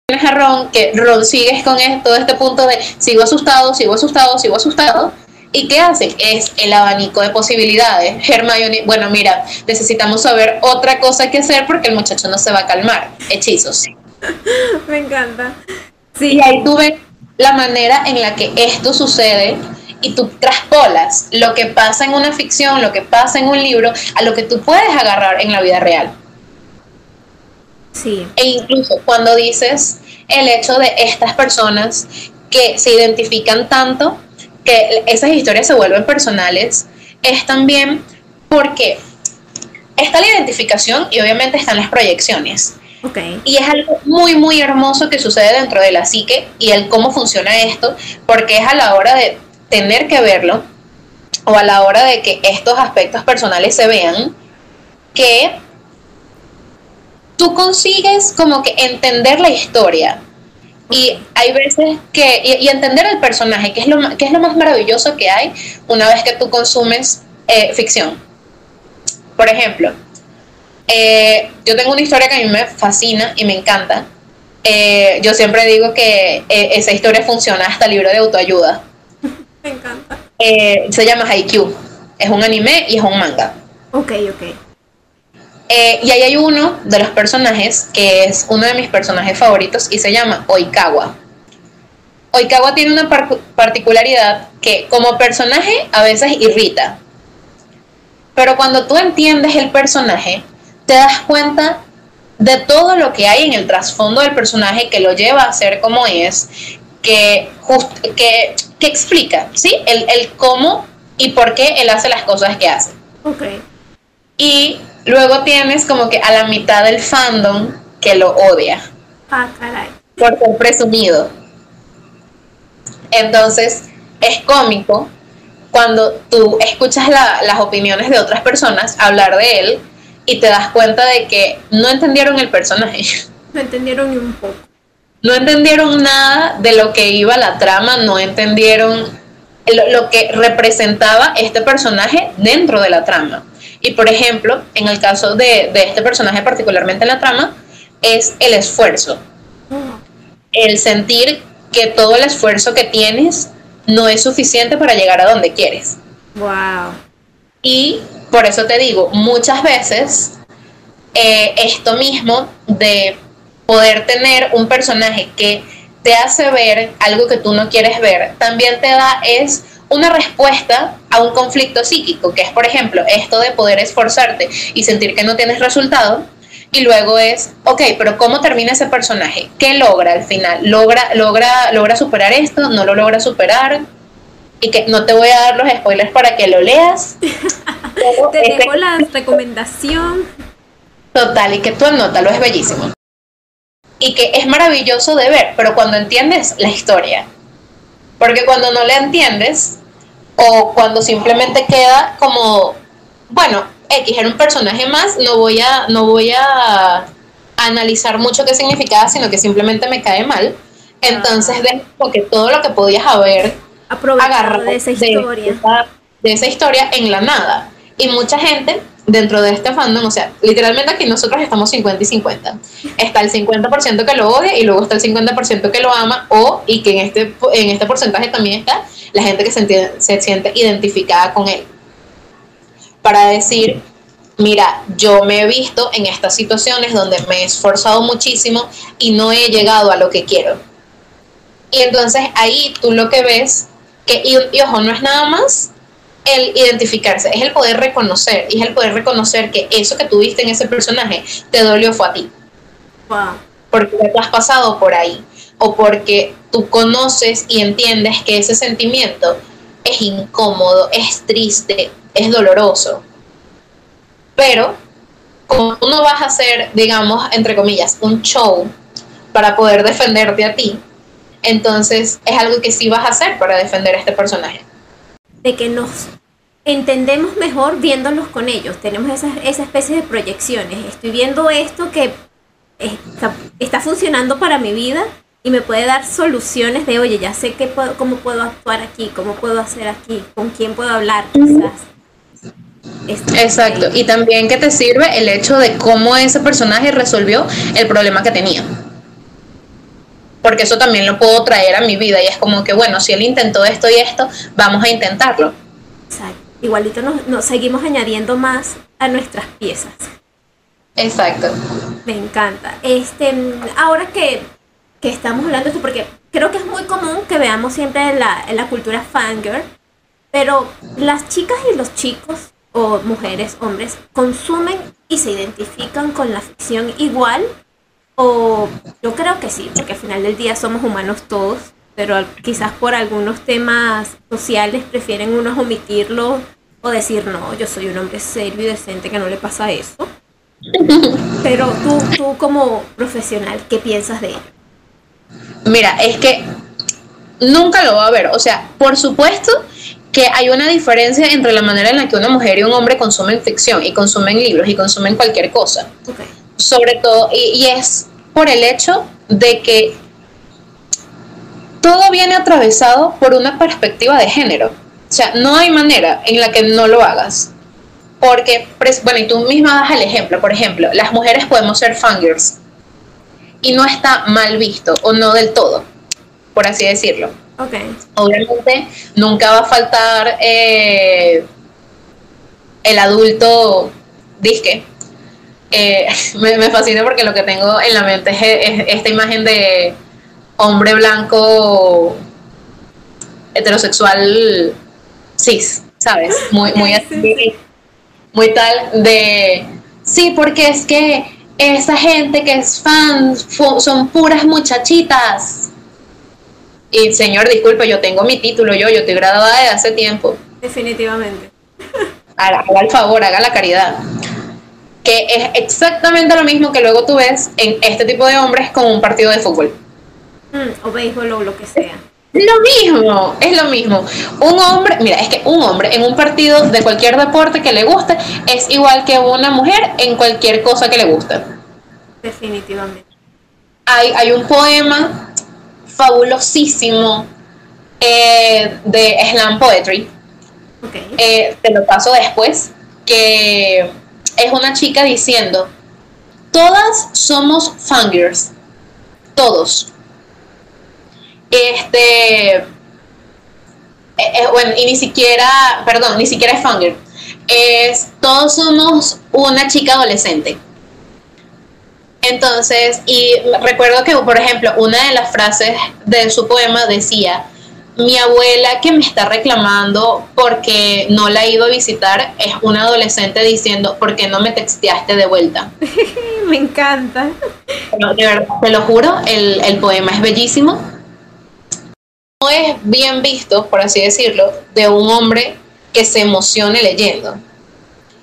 Tienes a Ron, que Ron sigue con todo este punto de sigo asustado. ¿Y qué hace? Es el abanico de posibilidades. Hermione, bueno, mira, necesitamos saber otra cosa que hacer porque el muchacho no se va a calmar. Hechizos. Me encanta. Sí. Y ahí tú ves la manera en la que esto sucede y tú traspolas lo que pasa en una ficción, lo que pasa en un libro, a lo que tú puedes agarrar en la vida real. Sí. E incluso cuando dices el hecho de estas personas que se identifican tanto, que esas historias se vuelven personales, es también porque está la identificación y obviamente están las proyecciones. Okay. Y es algo muy, muy hermoso que sucede dentro de la psique y el cómo funciona esto, porque es a la hora de tener que verlo o a la hora de que estos aspectos personales se vean, que tú consigues como que entender la historia. Y hay veces que, y entender el personaje, que es lo más maravilloso que hay una vez que tú consumes ficción. Por ejemplo, yo tengo una historia que a mí me fascina y me encanta. Yo siempre digo que esa historia funciona hasta libro de autoayuda. Me encanta. Se llama Haikyuu. Es un anime y es un manga. Ok. Y ahí hay uno de los personajes que es uno de mis personajes favoritos y se llama Oikawa. Oikawa tiene una particularidad que como personaje a veces irrita. Pero cuando tú entiendes el personaje, te das cuenta de todo lo que hay en el trasfondo del personaje que lo lleva a ser como es, que explica, ¿sí? El cómo y por qué él hace las cosas que hace. Okay. Y luego tienes como que a la mitad del fandom que lo odia. Ah, caray. Por ser presumido. Entonces, es cómico cuando tú escuchas las opiniones de otras personas hablar de él y te das cuenta de que no entendieron el personaje. No entendieron ni un poco. No entendieron nada de lo que iba la trama, no entendieron lo que representaba este personaje dentro de la trama. Y por ejemplo, en el caso de este personaje particularmente en la trama, es el esfuerzo. El sentir que todo el esfuerzo que tienes no es suficiente para llegar a donde quieres. Wow. Y por eso te digo, muchas veces esto mismo de poder tener un personaje que te hace ver algo que tú no quieres ver, también te da es una respuesta a un conflicto psíquico, que es por ejemplo esto de poder esforzarte y sentir que no tienes resultado, y luego es, ok, pero ¿cómo termina ese personaje? ¿Qué logra al final? ¿Logra superar esto? ¿No lo logra superar? Y que no te voy a dar los spoilers para que lo leas. Te dejo la recomendación. Total, y que tú anótalo, es bellísimo. Y que es maravilloso de ver, pero cuando entiendes la historia. Porque cuando no la entiendes, o cuando simplemente queda como, bueno, X era un personaje más, no voy a analizar mucho qué significaba, sino que simplemente me cae mal. Entonces dejo que todo lo que podías haber agarrado de esa historia. De esa historia en la nada. Y mucha gente dentro de este fandom, o sea, literalmente aquí nosotros estamos 50 y 50. Está el 50% que lo odia y luego está el 50% que lo ama, y que en este porcentaje también está la gente que se siente identificada con él. Para decir, mira, yo me he visto en estas situaciones donde me he esforzado muchísimo y no he llegado a lo que quiero. Y entonces ahí tú lo que ves, y ojo, no es nada más el identificarse, es el poder reconocer, y es el poder reconocer que eso que tuviste en ese personaje te dolió fue a ti. Wow. Porque te has pasado por ahí, o porque tú conoces y entiendes que ese sentimiento es incómodo, es triste, es doloroso. Pero como tú no vas a hacer, digamos, entre comillas, un show para poder defenderte a ti, entonces es algo que sí vas a hacer para defender a este personaje. De que nos entendemos mejor viéndolos con ellos. Tenemos esa especie de proyecciones. Estoy viendo esto que está funcionando para mi vida y me puede dar soluciones de, oye, ya sé cómo puedo actuar aquí, cómo puedo hacer aquí, con quién puedo hablar, quizás. Exacto. Y también que te sirve el hecho de cómo ese personaje resolvió el problema que tenía. Porque eso también lo puedo traer a mi vida y es como que, bueno, si él intentó esto y esto, vamos a intentarlo. Exacto. Igualito nos seguimos añadiendo más a nuestras piezas. Exacto. Me encanta. Ahora que estamos hablando de esto, porque creo que es muy común que veamos siempre en la cultura fangirl, pero las chicas y los chicos, o mujeres, hombres, consumen y se identifican con la ficción igual. O yo creo que sí, porque al final del día somos humanos todos, pero quizás por algunos temas sociales prefieren unos omitirlo o decir, no, yo soy un hombre serio y decente que no le pasa eso. Pero tú como profesional, ¿qué piensas de ello? Mira, es que nunca lo va a ver. O sea, por supuesto que hay una diferencia entre la manera en la que una mujer y un hombre consumen ficción y consumen libros y consumen cualquier cosa. Okay. Sobre todo, y es por el hecho de que todo viene atravesado por una perspectiva de género. O sea, no hay manera en la que no lo hagas. Porque, bueno, y tú misma das el ejemplo. Por ejemplo, las mujeres podemos ser fangirls y no está mal visto, o no del todo, por así decirlo. Okay. Obviamente, nunca va a faltar el adulto disque. Me fascina porque lo que tengo en la mente es esta imagen de hombre blanco heterosexual cis, ¿sabes? Muy así. muy tal de, sí, porque es que esa gente que es fan son puras muchachitas. Y señor, disculpe, yo tengo mi título, yo estoy graduada de hace tiempo. Definitivamente. Haga el favor, haga la caridad. Que es exactamente lo mismo que luego tú ves en este tipo de hombres con un partido de fútbol. O béisbol o lo que sea. Lo mismo, es lo mismo. Un hombre, mira, es que un hombre en un partido de cualquier deporte que le guste es igual que una mujer en cualquier cosa que le guste. Definitivamente. Hay un poema fabulosísimo de slam poetry. Okay. Te lo paso después, que es una chica diciendo, todas somos fangirls, todos. Bueno, y ni siquiera es fangirl, todos somos una chica adolescente. Entonces, y recuerdo que, por ejemplo, una de las frases de su poema decía, mi abuela que me está reclamando porque no la he ido a visitar es una adolescente diciendo, ¿por qué no me texteaste de vuelta? Me encanta. No, de verdad, te lo juro, el poema es bellísimo. No es bien visto, por así decirlo, de un hombre que se emocione leyendo.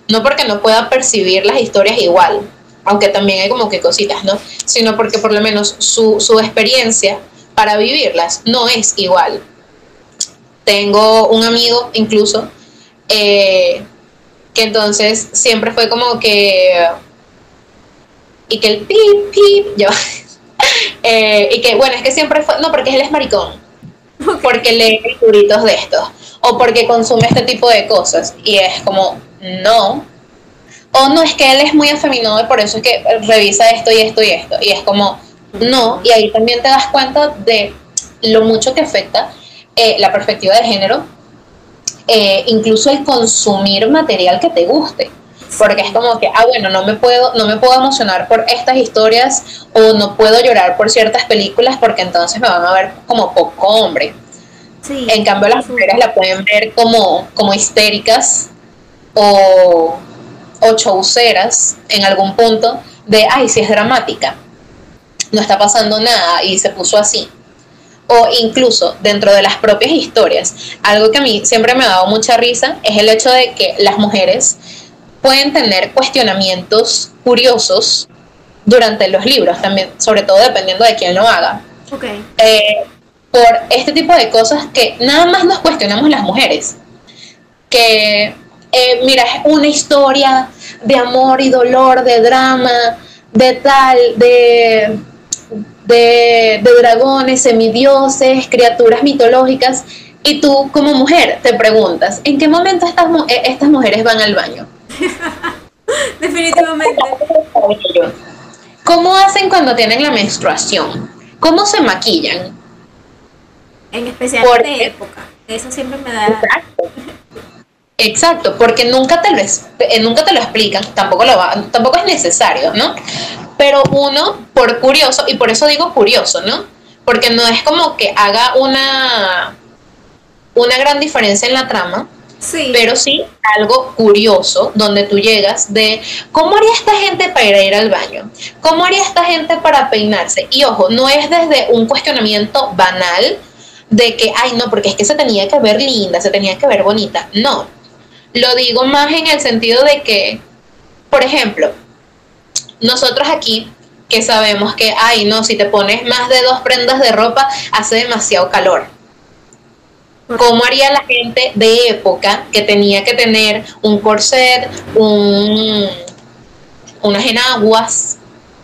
No porque no pueda percibir las historias igual, aunque también hay como que cositas, ¿no? Sino porque por lo menos su experiencia para vivirlas no es igual. Tengo un amigo incluso que entonces siempre fue como que y que el pip ya y que bueno, es que siempre fue, no, porque él es maricón, porque lee libritos de estos o porque consume este tipo de cosas, y es como no, o no, es que él es muy afeminado y por eso es que revisa esto y esto y esto, y es como no, y ahí también te das cuenta de lo mucho que afecta la perspectiva de género, incluso el consumir material que te guste, porque es como que, bueno, no me puedo emocionar por estas historias o no puedo llorar por ciertas películas porque entonces me van a ver como poco hombre. Sí, en cambio las mujeres la pueden ver como histéricas o chauceras en algún punto de, ay, si es dramática, no está pasando nada y se puso así. O incluso dentro de las propias historias, algo que a mí siempre me ha dado mucha risa es el hecho de que las mujeres pueden tener cuestionamientos curiosos durante los libros también, sobre todo dependiendo de quién lo haga. Okay. Por este tipo de cosas que nada más nos cuestionamos las mujeres, que mira, es una historia de amor y dolor, de drama, de tal, de dragones, semidioses, criaturas mitológicas, y tú como mujer te preguntas, ¿en qué momento estas mujeres van al baño? Definitivamente. ¿Cómo hacen cuando tienen la menstruación? ¿Cómo se maquillan? En especial de época. Eso siempre me da... Exacto, porque nunca te lo explican, tampoco es necesario, ¿no? Pero uno, por curioso, y por eso digo curioso, ¿no? Porque no es como que haga una gran diferencia en la trama, sí, pero sí algo curioso, donde tú llegas de ¿cómo haría esta gente para ir al baño? ¿Cómo haría esta gente para peinarse? Y ojo, no es desde un cuestionamiento banal de que, ay, no, porque es que se tenía que ver linda, se tenía que ver bonita. No, lo digo más en el sentido de que, por ejemplo, nosotros aquí, que sabemos que, ay, no, si te pones más de 2 prendas de ropa, hace demasiado calor. ¿Cómo haría la gente de época que tenía que tener un corset, unas enaguas,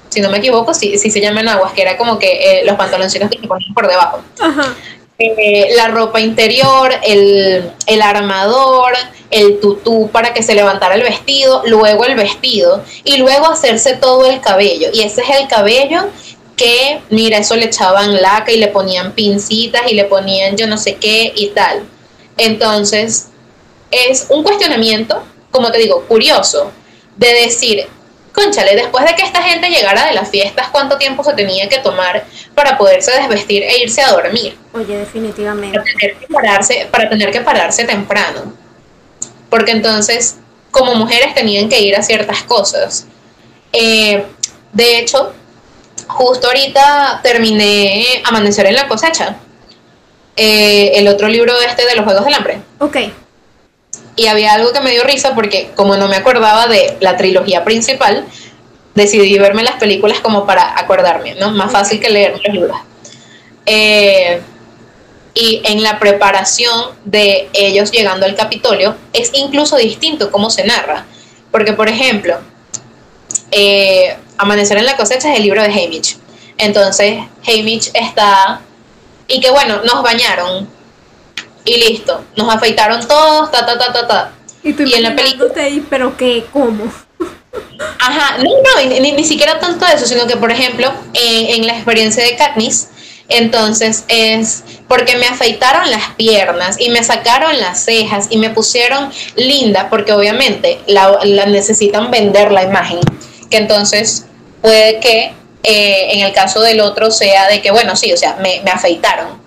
si no me equivoco, sí se llaman enaguas, que era como que los pantaloncitos que se ponían por debajo? Ajá. La ropa interior, el armador, el tutú para que se levantara el vestido, luego el vestido y luego hacerse todo el cabello. Y ese es el cabello que, mira, eso le echaban laca y le ponían pincitas y le ponían yo no sé qué y tal. Entonces, es un cuestionamiento, como te digo, curioso, de decir, cónchale, después de que esta gente llegara de las fiestas, ¿cuánto tiempo se tenía que tomar para poderse desvestir e irse a dormir? Oye, definitivamente. Para tener que pararse temprano. Porque entonces, como mujeres tenían que ir a ciertas cosas. De hecho, justo ahorita terminé Amanecer en la cosecha, el otro libro de los Juegos del Hambre. Ok. Y había algo que me dio risa porque como no me acordaba de la trilogía principal, decidí verme las películas como para acordarme, ¿no? Más fácil que leerme los libros. Y en la preparación de ellos llegando al Capitolio es incluso distinto cómo se narra. Porque, por ejemplo, Amanecer en la cosecha es el libro de Haymitch. Entonces, Haymitch está... Y que bueno, nos bañaron y listo, nos afeitaron todos, Y tú en la película ahí, pero qué, ¿cómo? Ajá, no, ni siquiera tanto eso, sino que por ejemplo, en la experiencia de Katniss, entonces es porque me afeitaron las piernas y me sacaron las cejas y me pusieron linda, porque obviamente la necesitan vender la imagen, que entonces puede que en el caso del otro sea de que bueno, sí, o sea, me afeitaron,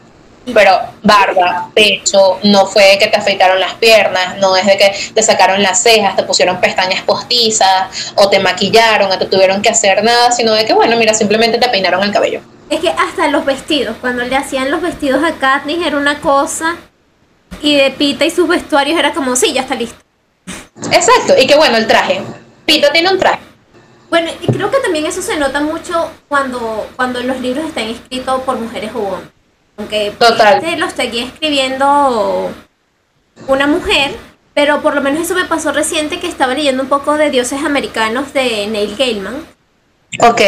pero barba, pecho, no fue que te afeitaron las piernas, no es de que te sacaron las cejas, te pusieron pestañas postizas o te maquillaron o te tuvieron que hacer nada, sino de que bueno, mira, simplemente te peinaron el cabello. Es que hasta los vestidos, cuando le hacían los vestidos a Katniss era una cosa, y de Pita y sus vestuarios era como, sí, ya está listo. Exacto, y que bueno, el traje, Pita tiene un traje. Bueno, y creo que también eso se nota mucho cuando los libros están escritos por mujeres o hombres. Aunque lo seguía escribiendo una mujer, pero por lo menos eso me pasó reciente, que estaba leyendo un poco de Dioses Americanos de Neil Gaiman. Ok.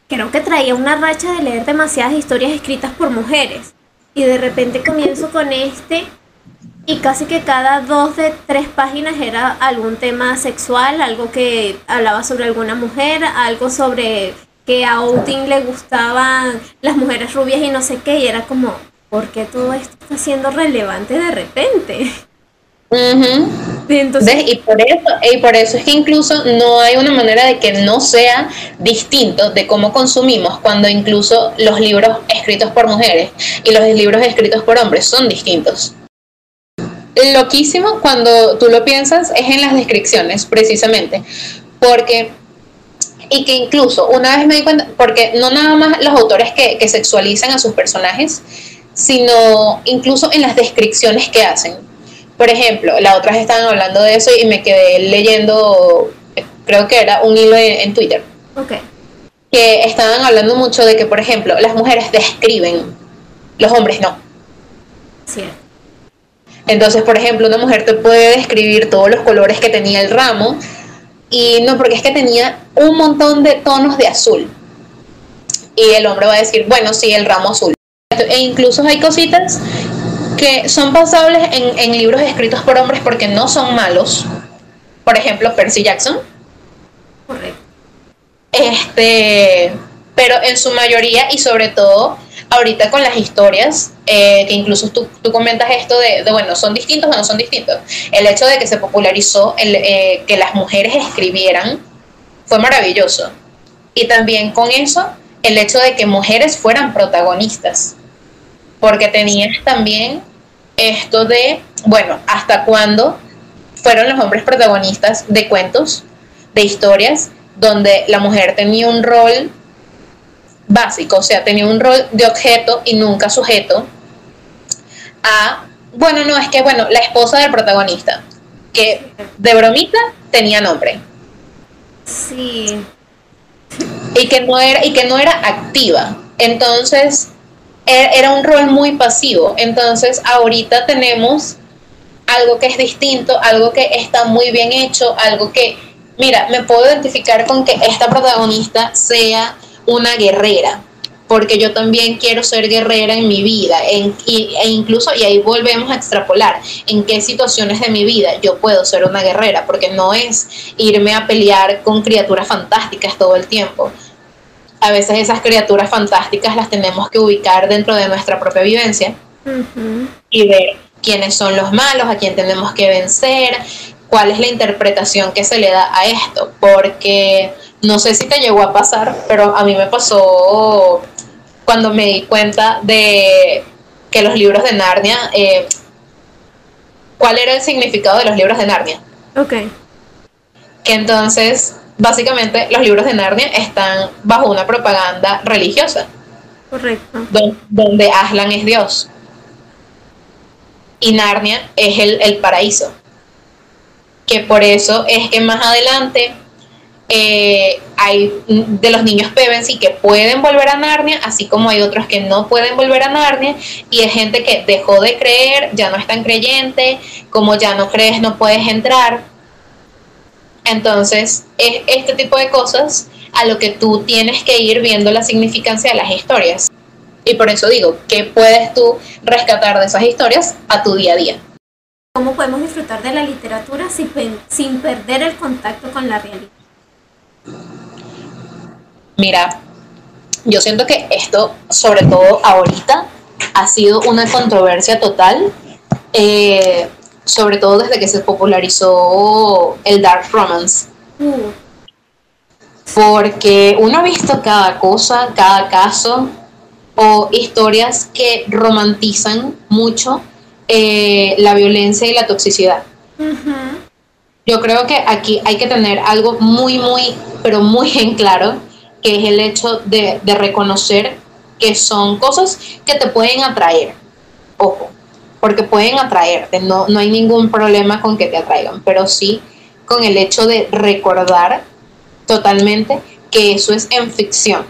Creo que traía una racha de leer demasiadas historias escritas por mujeres. Y de repente comienzo con y casi que cada 2 de 3 páginas era algún tema sexual, algo que hablaba sobre alguna mujer, algo sobre que a Odin le gustaban las mujeres rubias y no sé qué, y era como, ¿por qué todo esto está siendo relevante de repente? Entonces, y por eso es que incluso no hay una manera de que no sea distinto de cómo consumimos, cuando incluso los libros escritos por mujeres y los libros escritos por hombres son distintos. Loquísimo cuando tú lo piensas es en las descripciones, precisamente, porque, y que incluso una vez me di cuenta, porque no nada más los autores que sexualizan a sus personajes, sino incluso en las descripciones que hacen. Por ejemplo, la otra vez estaban hablando de eso y me quedé leyendo, creo que era un hilo en Twitter, que estaban hablando mucho de que, por ejemplo, las mujeres describen, los hombres no. Cierto. Entonces, por ejemplo, una mujer te puede describir todos los colores que tenía el ramo, y no, porque es que tenía un montón de tonos de azul. Y el hombre va a decir, bueno, sí, el ramo azul. E incluso hay cositas que son pasables en libros escritos por hombres porque no son malos. Por ejemplo, Percy Jackson. Correcto. Pero en su mayoría, y sobre todo ahorita con las historias, que incluso tú comentas esto de bueno, ¿son distintos o no son distintos? El hecho de que se popularizó que las mujeres escribieran fue maravilloso. Y también con eso, el hecho de que mujeres fueran protagonistas. Porque tenías también esto de, bueno, ¿hasta cuándo fueron los hombres protagonistas de cuentos, de historias, donde la mujer tenía un rol básico, o sea, tenía un rol de objeto y nunca sujeto a, bueno, no, es que, bueno, la esposa del protagonista, que de bromita tenía nombre. Sí. Y que no era activa. Entonces, era un rol muy pasivo. Entonces, ahorita tenemos algo que es distinto, algo que está muy bien hecho, algo que, mira, me puedo identificar con que esta protagonista sea una guerrera, porque yo también quiero ser guerrera en mi vida, e incluso, y ahí volvemos a extrapolar, en qué situaciones de mi vida yo puedo ser una guerrera, porque no es irme a pelear con criaturas fantásticas todo el tiempo. A veces esas criaturas fantásticas las tenemos que ubicar dentro de nuestra propia vivencia y ver quiénes son los malos, a quién tenemos que vencer, cuál es la interpretación que se le da a esto, porque no sé si te llegó a pasar, pero a mí me pasó cuando me di cuenta de que los libros de Narnia, cuál era el significado de los libros de Narnia. Ok. Que entonces, básicamente, los libros de Narnia están bajo una propaganda religiosa. Correcto. Donde Aslan es Dios. Y Narnia es el paraíso. Que por eso es que más adelante hay de los niños Pevensie que pueden volver a Narnia, así como hay otros que no pueden volver a Narnia, y es gente que dejó de creer, ya no es tan creyente, como ya no crees no puedes entrar. Entonces es este tipo de cosas a lo que tú tienes que ir viendo la significancia de las historias. Y por eso digo, ¿qué puedes tú rescatar de esas historias a tu día a día? ¿Cómo podemos disfrutar de la literatura sin perder el contacto con la realidad? Mira, yo siento que esto, sobre todo ahorita, ha sido una controversia total, sobre todo desde que se popularizó el dark romance. Porque uno ha visto cada cosa, cada caso, o historias que romantizan mucho la violencia y la toxicidad. Uh-huh. Yo creo que aquí hay que tener algo muy, pero muy en claro, que es el hecho de reconocer que son cosas que te pueden atraer. Ojo, porque pueden atraerte, no hay ningún problema con que te atraigan, pero sí con el hecho de recordar totalmente que eso es en ficción.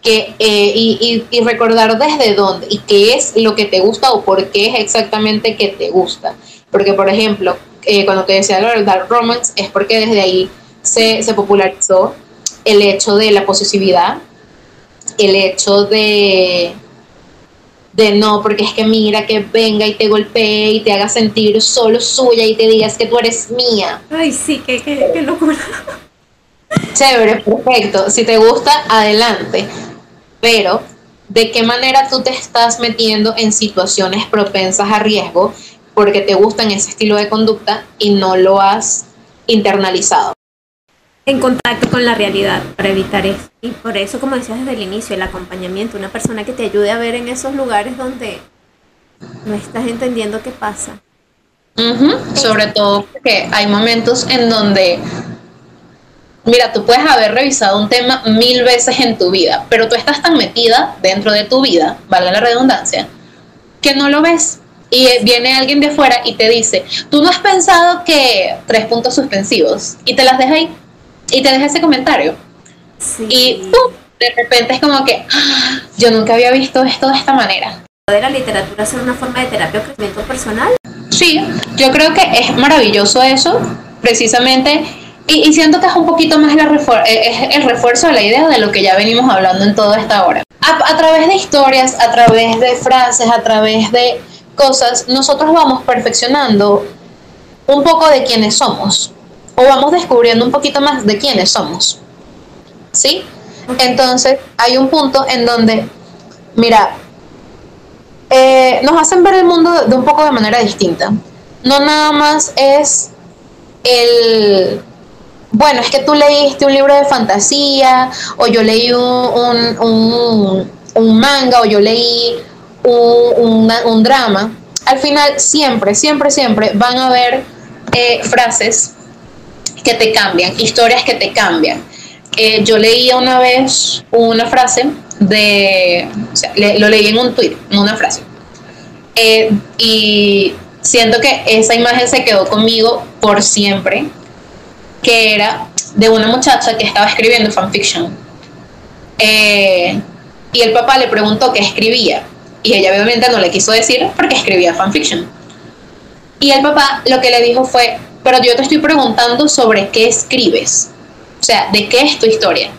Y recordar desde dónde y qué es lo que te gusta o por qué es exactamente que te gusta. Porque, por ejemplo, cuando te decía lo del dark romance, es porque desde ahí se popularizó el hecho de la posesividad, el hecho de no, porque es que mira, que venga y te golpee y te haga sentir solo suya y te digas que tú eres mía. Ay, sí, qué locura. Chévere, perfecto. Si te gusta, adelante. Pero, ¿de qué manera tú te estás metiendo en situaciones propensas a riesgo porque te gustan ese estilo de conducta y no lo has internalizado? En contacto con la realidad para evitar eso. Y por eso, como decías desde el inicio, el acompañamiento, una persona que te ayude a ver en esos lugares donde no estás entendiendo qué pasa. Uh-huh. Sobre todo porque hay momentos en donde, mira, tú puedes haber revisado un tema 1000 veces en tu vida, pero tú estás tan metida dentro de tu vida, valga la redundancia, que no lo ves. Y viene alguien de afuera y te dice, tú no has pensado que 3 puntos suspensivos, y te las deja ahí, y te deja ese comentario. Sí. Y ¡pum!, de repente es como que, yo nunca había visto esto de esta manera. ¿De la literatura ser una forma de terapia o crecimiento personal? Sí, yo creo que es maravilloso eso, precisamente. Y siento que es un poquito más el refuerzo de la idea de lo que ya venimos hablando en toda esta hora. A través de historias, a través de frases, a través de cosas, nosotros vamos perfeccionando un poco de quiénes somos. O vamos descubriendo un poquito más de quiénes somos. ¿Sí? Entonces, hay un punto en donde, mira, nos hacen ver el mundo de un poco de manera distinta. No nada más es bueno, es que tú leíste un libro de fantasía, o yo leí un manga, o yo leí un drama. Al final, siempre van a haber frases que te cambian, historias que te cambian. Yo leía una vez una frase lo leí en un tweet, no una frase. Y siento que esa imagen se quedó conmigo por siempre, que era de una muchacha que estaba escribiendo fanfiction. Y el papá le preguntó qué escribía, y ella obviamente no le quiso decir porque escribía fanfiction. Y el papá lo que le dijo fue, pero yo te estoy preguntando sobre qué escribes, o sea, ¿de qué es tu historia?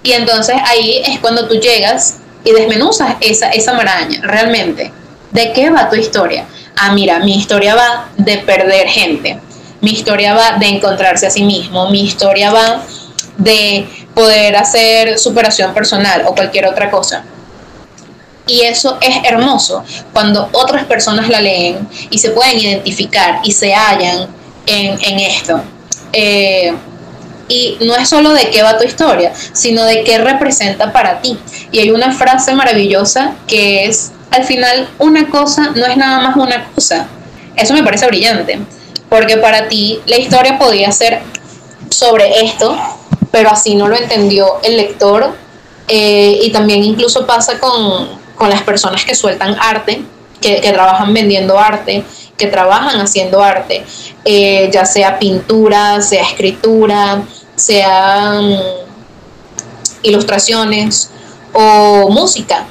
Y entonces ahí es cuando tú llegas y desmenuzas esa maraña, realmente. ¿De qué va tu historia? Ah, mira, mi historia va de perder gente, mi historia va de encontrarse a sí mismo, mi historia va de poder hacer superación personal o cualquier otra cosa. Y eso es hermoso cuando otras personas la leen y se pueden identificar y se hallan en esto. Y no es solo de qué va tu historia, sino de qué representa para ti. Y hay una frase maravillosa que es, al final una cosa no es nada más una cosa. Eso me parece brillante, porque para ti la historia podía ser sobre esto, pero así no lo entendió el lector. Y también incluso pasa con las personas que sueltan arte, que trabajan vendiendo arte, que trabajan haciendo arte, ya sea pintura, sea escritura, sean ilustraciones o música.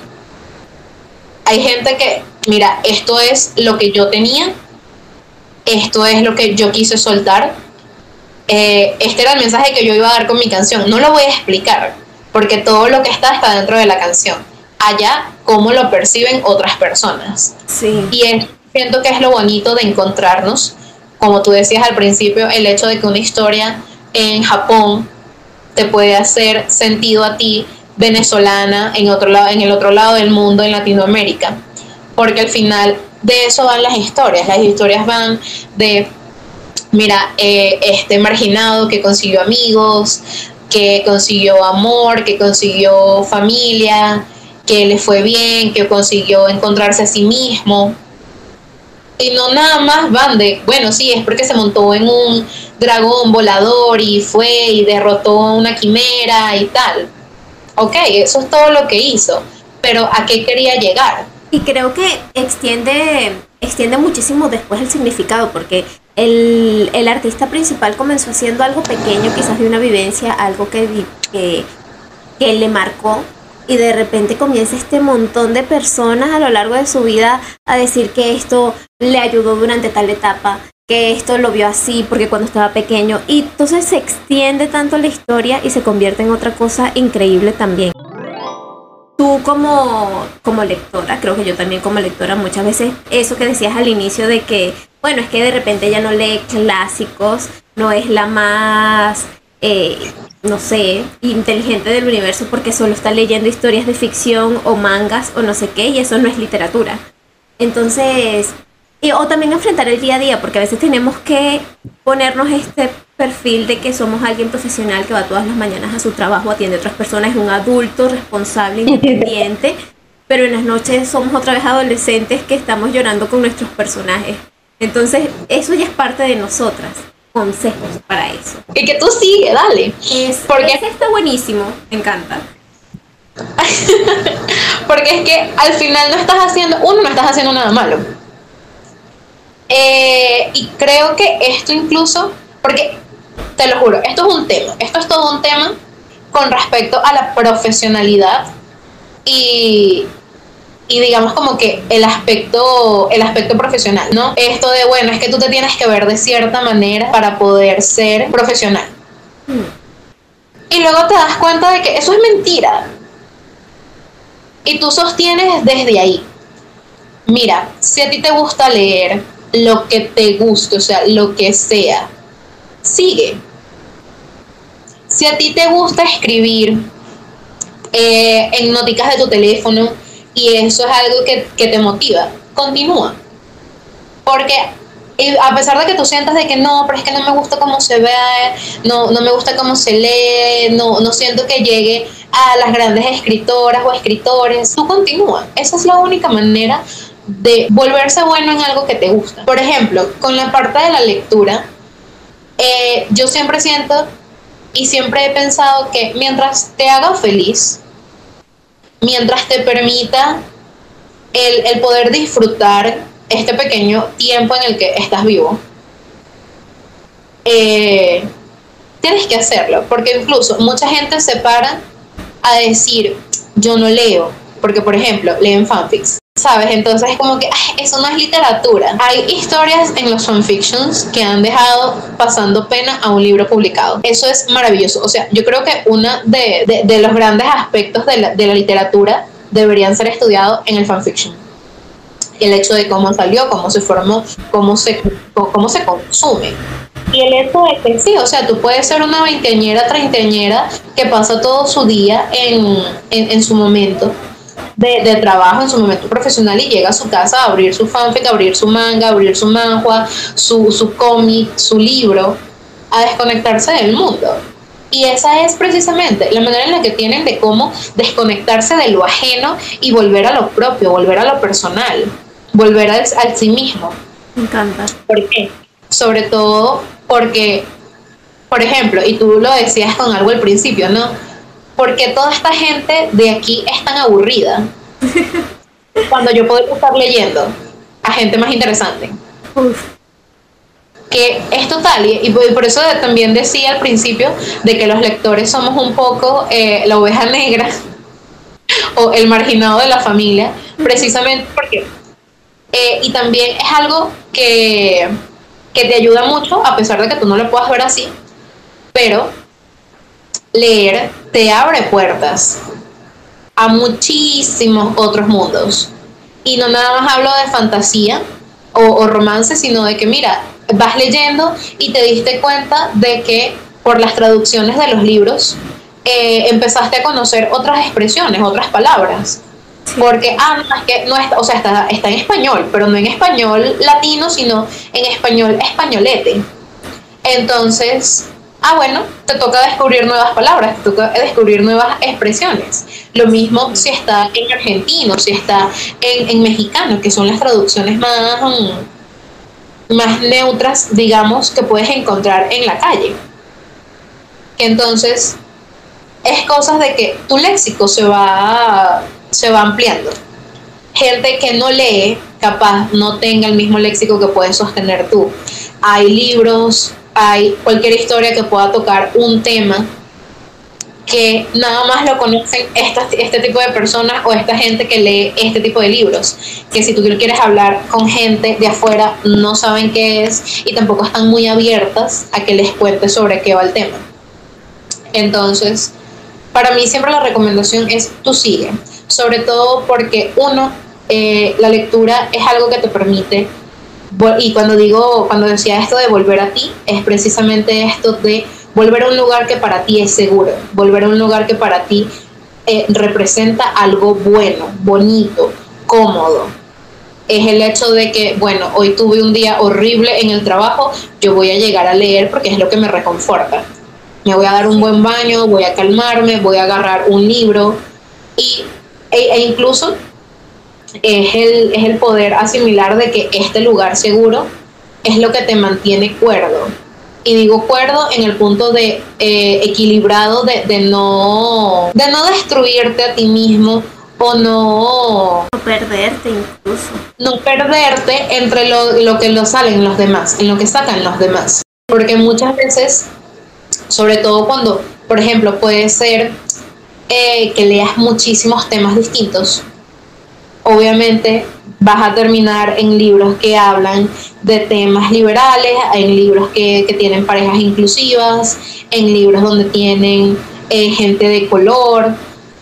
Hay gente que, mira, esto es lo que yo tenía, esto es lo que yo quise soltar, este era el mensaje que yo iba a dar con mi canción. No lo voy a explicar, porque todo lo que está dentro de la canción. Allá, cómo lo perciben otras personas. Sí. Y siento que es lo bonito de encontrarnos, como tú decías al principio, el hecho de que una historia en Japón te puede hacer sentido a ti, venezolana, en el otro lado del mundo, en Latinoamérica, porque al final de eso van las historias van de, mira, este marginado que consiguió amigos, que consiguió amor, que consiguió familia, que le fue bien, que consiguió encontrarse a sí mismo. Y no nada más van de, bueno, sí, es porque se montó en un dragón volador y fue y derrotó a una quimera y tal. Ok, eso es todo lo que hizo, pero ¿a qué quería llegar? Y creo que extiende muchísimo después el significado, porque el artista principal comenzó haciendo algo pequeño, quizás de una vivencia, algo que le marcó, y de repente comienza este montón de personas a lo largo de su vida a decir que esto le ayudó durante tal etapa, que esto lo vio así porque cuando estaba pequeño, y entonces se extiende tanto la historia y se convierte en otra cosa increíble también. Tú como lectora, creo que yo también como lectora, muchas veces eso que decías al inicio de que, bueno, es que de repente ella no lee clásicos, no es la más, no sé, inteligente del universo porque solo está leyendo historias de ficción o mangas o no sé qué, y eso no es literatura. Entonces, o también enfrentar el día a día, porque a veces tenemos que ponernos este perfil de que somos alguien profesional que va todas las mañanas a su trabajo, atiende a otras personas, es un adulto responsable, independiente, pero en las noches somos otra vez adolescentes que estamos llorando con nuestros personajes. Entonces, eso ya es parte de nosotras. Consejos para eso. Y que tú sigue, dale. Porque ese está buenísimo, me encanta. Porque es que al final no estás haciendo nada malo. Y creo que esto incluso, porque te lo juro, esto es todo un tema con respecto a la profesionalidad y digamos como que el aspecto profesional, ¿no? Esto de, bueno, es que tú te tienes que ver de cierta manera para poder ser profesional. Y luego te das cuenta de que eso es mentira. Y tú sostienes desde ahí. Mira, si a ti te gusta leer, lo que te guste, o sea, lo que sea, sigue. Si a ti te gusta escribir en noticas de tu teléfono y eso es algo que te motiva, continúa. Porque a pesar de que tú sientas de que no, pero es que no me gusta cómo se ve, no me gusta cómo se lee, no siento que llegue a las grandes escritoras o escritores, tú continúa. Esa es la única manera de volverse bueno en algo que te gusta. Por ejemplo, con la parte de la lectura, yo siempre siento y siempre he pensado que mientras te haga feliz, mientras te permita el poder disfrutar este pequeño tiempo en el que estás vivo, tienes que hacerlo, porque incluso mucha gente se para a decir, yo no leo, porque por ejemplo, leen fanfics, ¿sabes? Entonces es como que eso no es literatura. Hay historias en los fanfictions que han dejado pasando pena a un libro publicado. Eso es maravilloso. O sea, yo creo que uno de los grandes aspectos de la literatura deberían ser estudiados en el fanfiction. El hecho de cómo salió, cómo se formó, cómo se consume. Y el hecho de que sí, o sea, tú puedes ser una veinteañera, treintañera que pasa todo su día en su momento de trabajo, en su momento profesional, y llega a su casa a abrir su fanfic, a abrir su manga, a abrir su manhwa, su cómic, su libro, a desconectarse del mundo. Y esa es precisamente la manera en la que tienen de cómo desconectarse de lo ajeno y volver a lo propio, volver a lo personal, volver al sí mismo. Me encanta. ¿Por qué? Sobre todo porque, por ejemplo, y tú lo decías con algo al principio, ¿no? Porque toda esta gente de aquí es tan aburrida cuando yo puedo estar leyendo a gente más interesante. Uf. Que es total, y por eso también decía al principio de que los lectores somos un poco la oveja negra o el marginado de la familia, precisamente porque, y también es algo que te ayuda mucho, a pesar de que tú no lo puedas ver así, pero leer te abre puertas a muchísimos otros mundos. Y no nada más hablo de fantasía o romance, sino de que, mira, vas leyendo y te diste cuenta de que por las traducciones de los libros empezaste a conocer otras expresiones, otras palabras. Porque, no, es que no está, o sea, está en español, pero no en español latino, sino en español españolete. Entonces, bueno, te toca descubrir nuevas palabras, te toca descubrir nuevas expresiones. Lo mismo si está en argentino, si está en mexicano, que son las traducciones más neutras, digamos, que puedes encontrar en la calle. Entonces, es cosas de que tu léxico se va ampliando. Gente que no lee, capaz no tenga el mismo léxico que puedes sostener tú. Hay libros, hay cualquier historia que pueda tocar un tema que nada más lo conocen este tipo de personas o esta gente que lee este tipo de libros, que si tú quieres hablar con gente de afuera no saben qué es y tampoco están muy abiertas a que les cuente sobre qué va el tema. Entonces, para mí siempre la recomendación es tú sigue, sobre todo porque la lectura es algo que te permite, y cuando decía esto de volver a ti, es precisamente esto de volver a un lugar que para ti es seguro, volver a un lugar que para ti representa algo bueno, bonito, cómodo. Es el hecho de que, bueno, hoy tuve un día horrible en el trabajo, yo voy a llegar a leer porque es lo que me reconforta. Me voy a dar un buen baño, voy a calmarme, voy a agarrar un libro e incluso es el poder asimilar de que este lugar seguro es lo que te mantiene cuerdo. Y digo cuerdo en el punto de equilibrado, de no destruirte a ti mismo o no perderte incluso. No perderte entre lo que salen los demás, en lo que sacan los demás. Porque muchas veces, sobre todo cuando, por ejemplo, puede ser que leas muchísimos temas distintos, obviamente vas a terminar en libros que hablan de temas liberales, en libros que tienen parejas inclusivas, en libros donde tienen gente de color,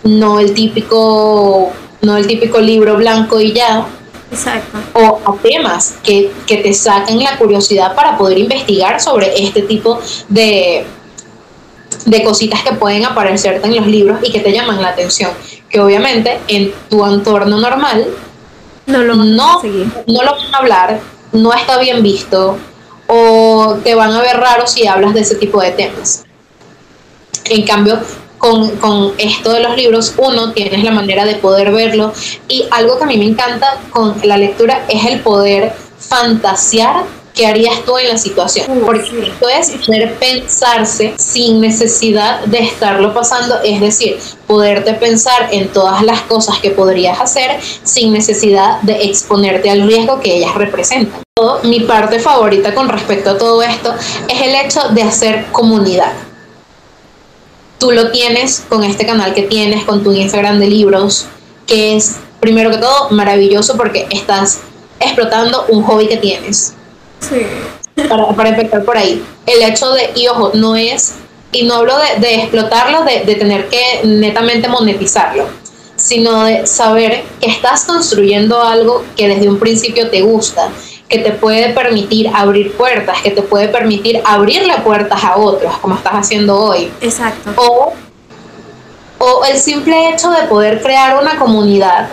no el típico libro blanco y ya. Exacto. O a temas que te saquen la curiosidad para poder investigar sobre este tipo de cositas que pueden aparecerte en los libros y que te llaman la atención, que obviamente en tu entorno normal no lo van a hablar, no está bien visto o te van a ver raro si hablas de ese tipo de temas. En cambio, con esto de los libros, tienes la manera de poder verlo, y algo que a mí me encanta con la lectura es el poder fantasear qué harías tú en la situación, porque esto es poder pensarse sin necesidad de estarlo pasando, es decir, poderte pensar en todas las cosas que podrías hacer sin necesidad de exponerte al riesgo que ellas representan. Mi parte favorita con respecto a todo esto es el hecho de hacer comunidad. Tú lo tienes con este canal que tienes, con tu Instagram de libros, que es, primero que todo, maravilloso porque estás explotando un hobby que tienes. Sí. Para empezar por ahí. El hecho de, y ojo, no hablo de explotarlo, de tener que netamente monetizarlo, sino de saber que estás construyendo algo que desde un principio te gusta, que te puede permitir abrir puertas, que te puede permitir abrirle puertas a otros, como estás haciendo hoy. Exacto. O el simple hecho de poder crear una comunidad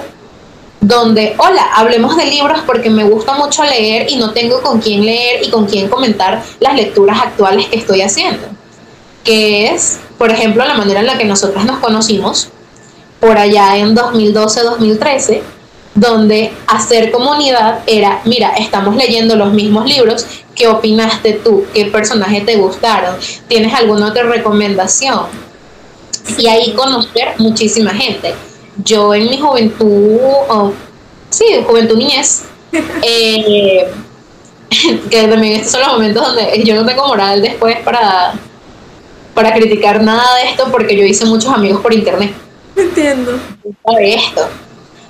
donde, hola, hablemos de libros porque me gusta mucho leer y no tengo con quién leer y con quién comentar las lecturas actuales que estoy haciendo. que es, por ejemplo, la manera en la que nosotros nos conocimos, por allá en 2012-2013, donde hacer comunidad era, mira, estamos leyendo los mismos libros, ¿qué opinaste tú? ¿Qué personajes te gustaron? ¿Tienes alguna otra recomendación? Y ahí conocer muchísima gente. Yo en mi juventud, juventud niñez, que también estos son los momentos donde yo no tengo moral después para criticar nada de esto, porque yo hice muchos amigos por internet. Entiendo. De esto,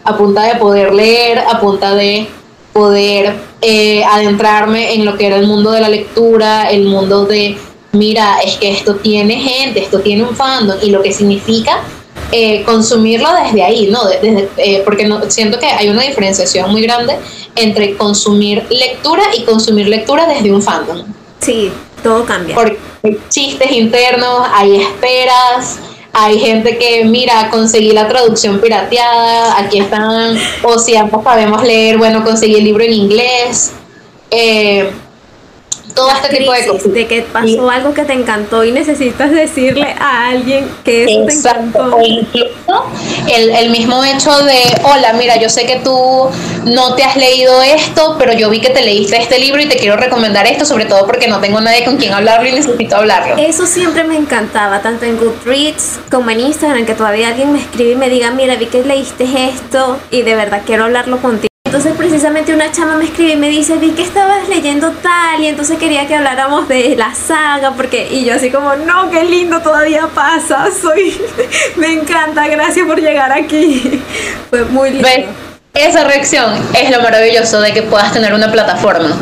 a punta de poder leer, a punta de poder adentrarme en lo que era el mundo de la lectura, el mundo de, mira, es que esto tiene gente, esto tiene un fandom, y lo que significa consumirlo desde ahí, ¿no? Porque siento que hay una diferenciación muy grande entre consumir lectura y consumir lectura desde un fandom. Sí, todo cambia. Porque hay chistes internos, hay esperas, hay gente que, mira, conseguí la traducción pirateada, aquí están, o si ambos sabemos leer, bueno, conseguí el libro en inglés. Todo este tipo de cosas. De que pasó algo que te encantó y necesitas decirle a alguien que eso te encantó. O incluso el mismo hecho de, hola, mira, yo sé que tú no te has leído esto, pero yo vi que te leíste este libro y te quiero recomendar esto, sobre todo porque no tengo nadie con quien hablarlo y necesito hablarlo. Eso siempre me encantaba, tanto en Goodreads como en Instagram, que todavía alguien me escribe y me diga, mira, vi que leíste esto y de verdad quiero hablarlo contigo. Entonces precisamente una chama me escribe y me dice, vi que estabas leyendo tal, y entonces quería que habláramos de la saga, y yo así como, no, qué lindo, todavía pasa, me encanta, gracias por llegar aquí. Fue muy lindo. ¿Ves? Esa reacción es lo maravilloso de que puedas tener una plataforma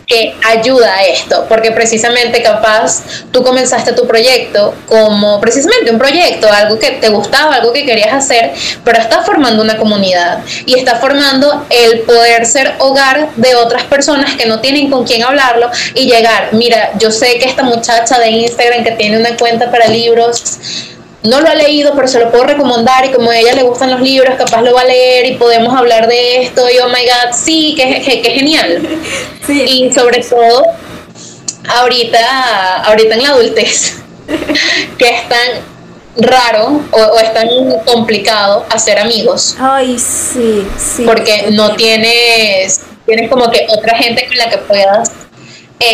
que ayuda a esto, porque precisamente capaz tú comenzaste tu proyecto como precisamente un proyecto, algo que te gustaba, algo que querías hacer, pero estás formando una comunidad y estás formando el poder ser hogar de otras personas que no tienen con quién hablarlo y llegar, mira, yo sé que esta muchacha de Instagram que tiene una cuenta para libros no lo ha leído, pero se lo puedo recomendar, y como a ella le gustan los libros, capaz lo va a leer y podemos hablar de esto, y oh my god, sí, que genial. Sí, y sobre todo ahorita en la adultez, que es tan raro o es tan complicado hacer amigos. Ay, sí, porque no tienes como que otra gente con la que puedas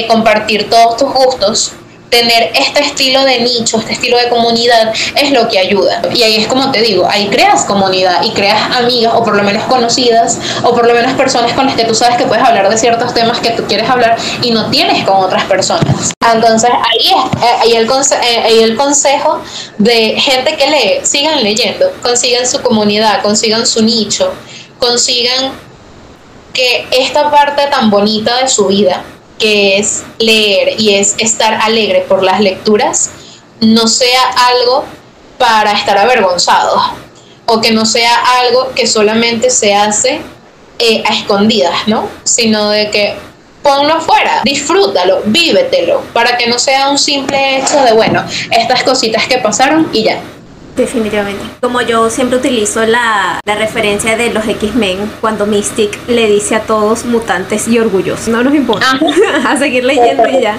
compartir todos tus gustos. Tener este estilo de nicho, este estilo de comunidad es lo que ayuda. Y ahí es como te digo, ahí creas comunidad y creas amigas, o por lo menos conocidas, o por lo menos personas con las que tú sabes que puedes hablar de ciertos temas que tú quieres hablar y no tienes con otras personas. Entonces ahí el consejo de gente que lee, sigan leyendo, consigan su comunidad, consigan su nicho, consigan que esta parte tan bonita de su vida, que es leer y es estar alegre por las lecturas, no sea algo para estar avergonzados, o que no sea algo que solamente se hace a escondidas, ¿no? Sino de que ponlo fuera, disfrútalo, vívetelo, para que no sea un simple hecho de, bueno, estas cositas que pasaron y ya. Definitivamente. Como yo siempre utilizo la referencia de los X-Men, cuando Mystic le dice a todos mutantes y orgullosos, no nos importa, a seguir leyendo y ya.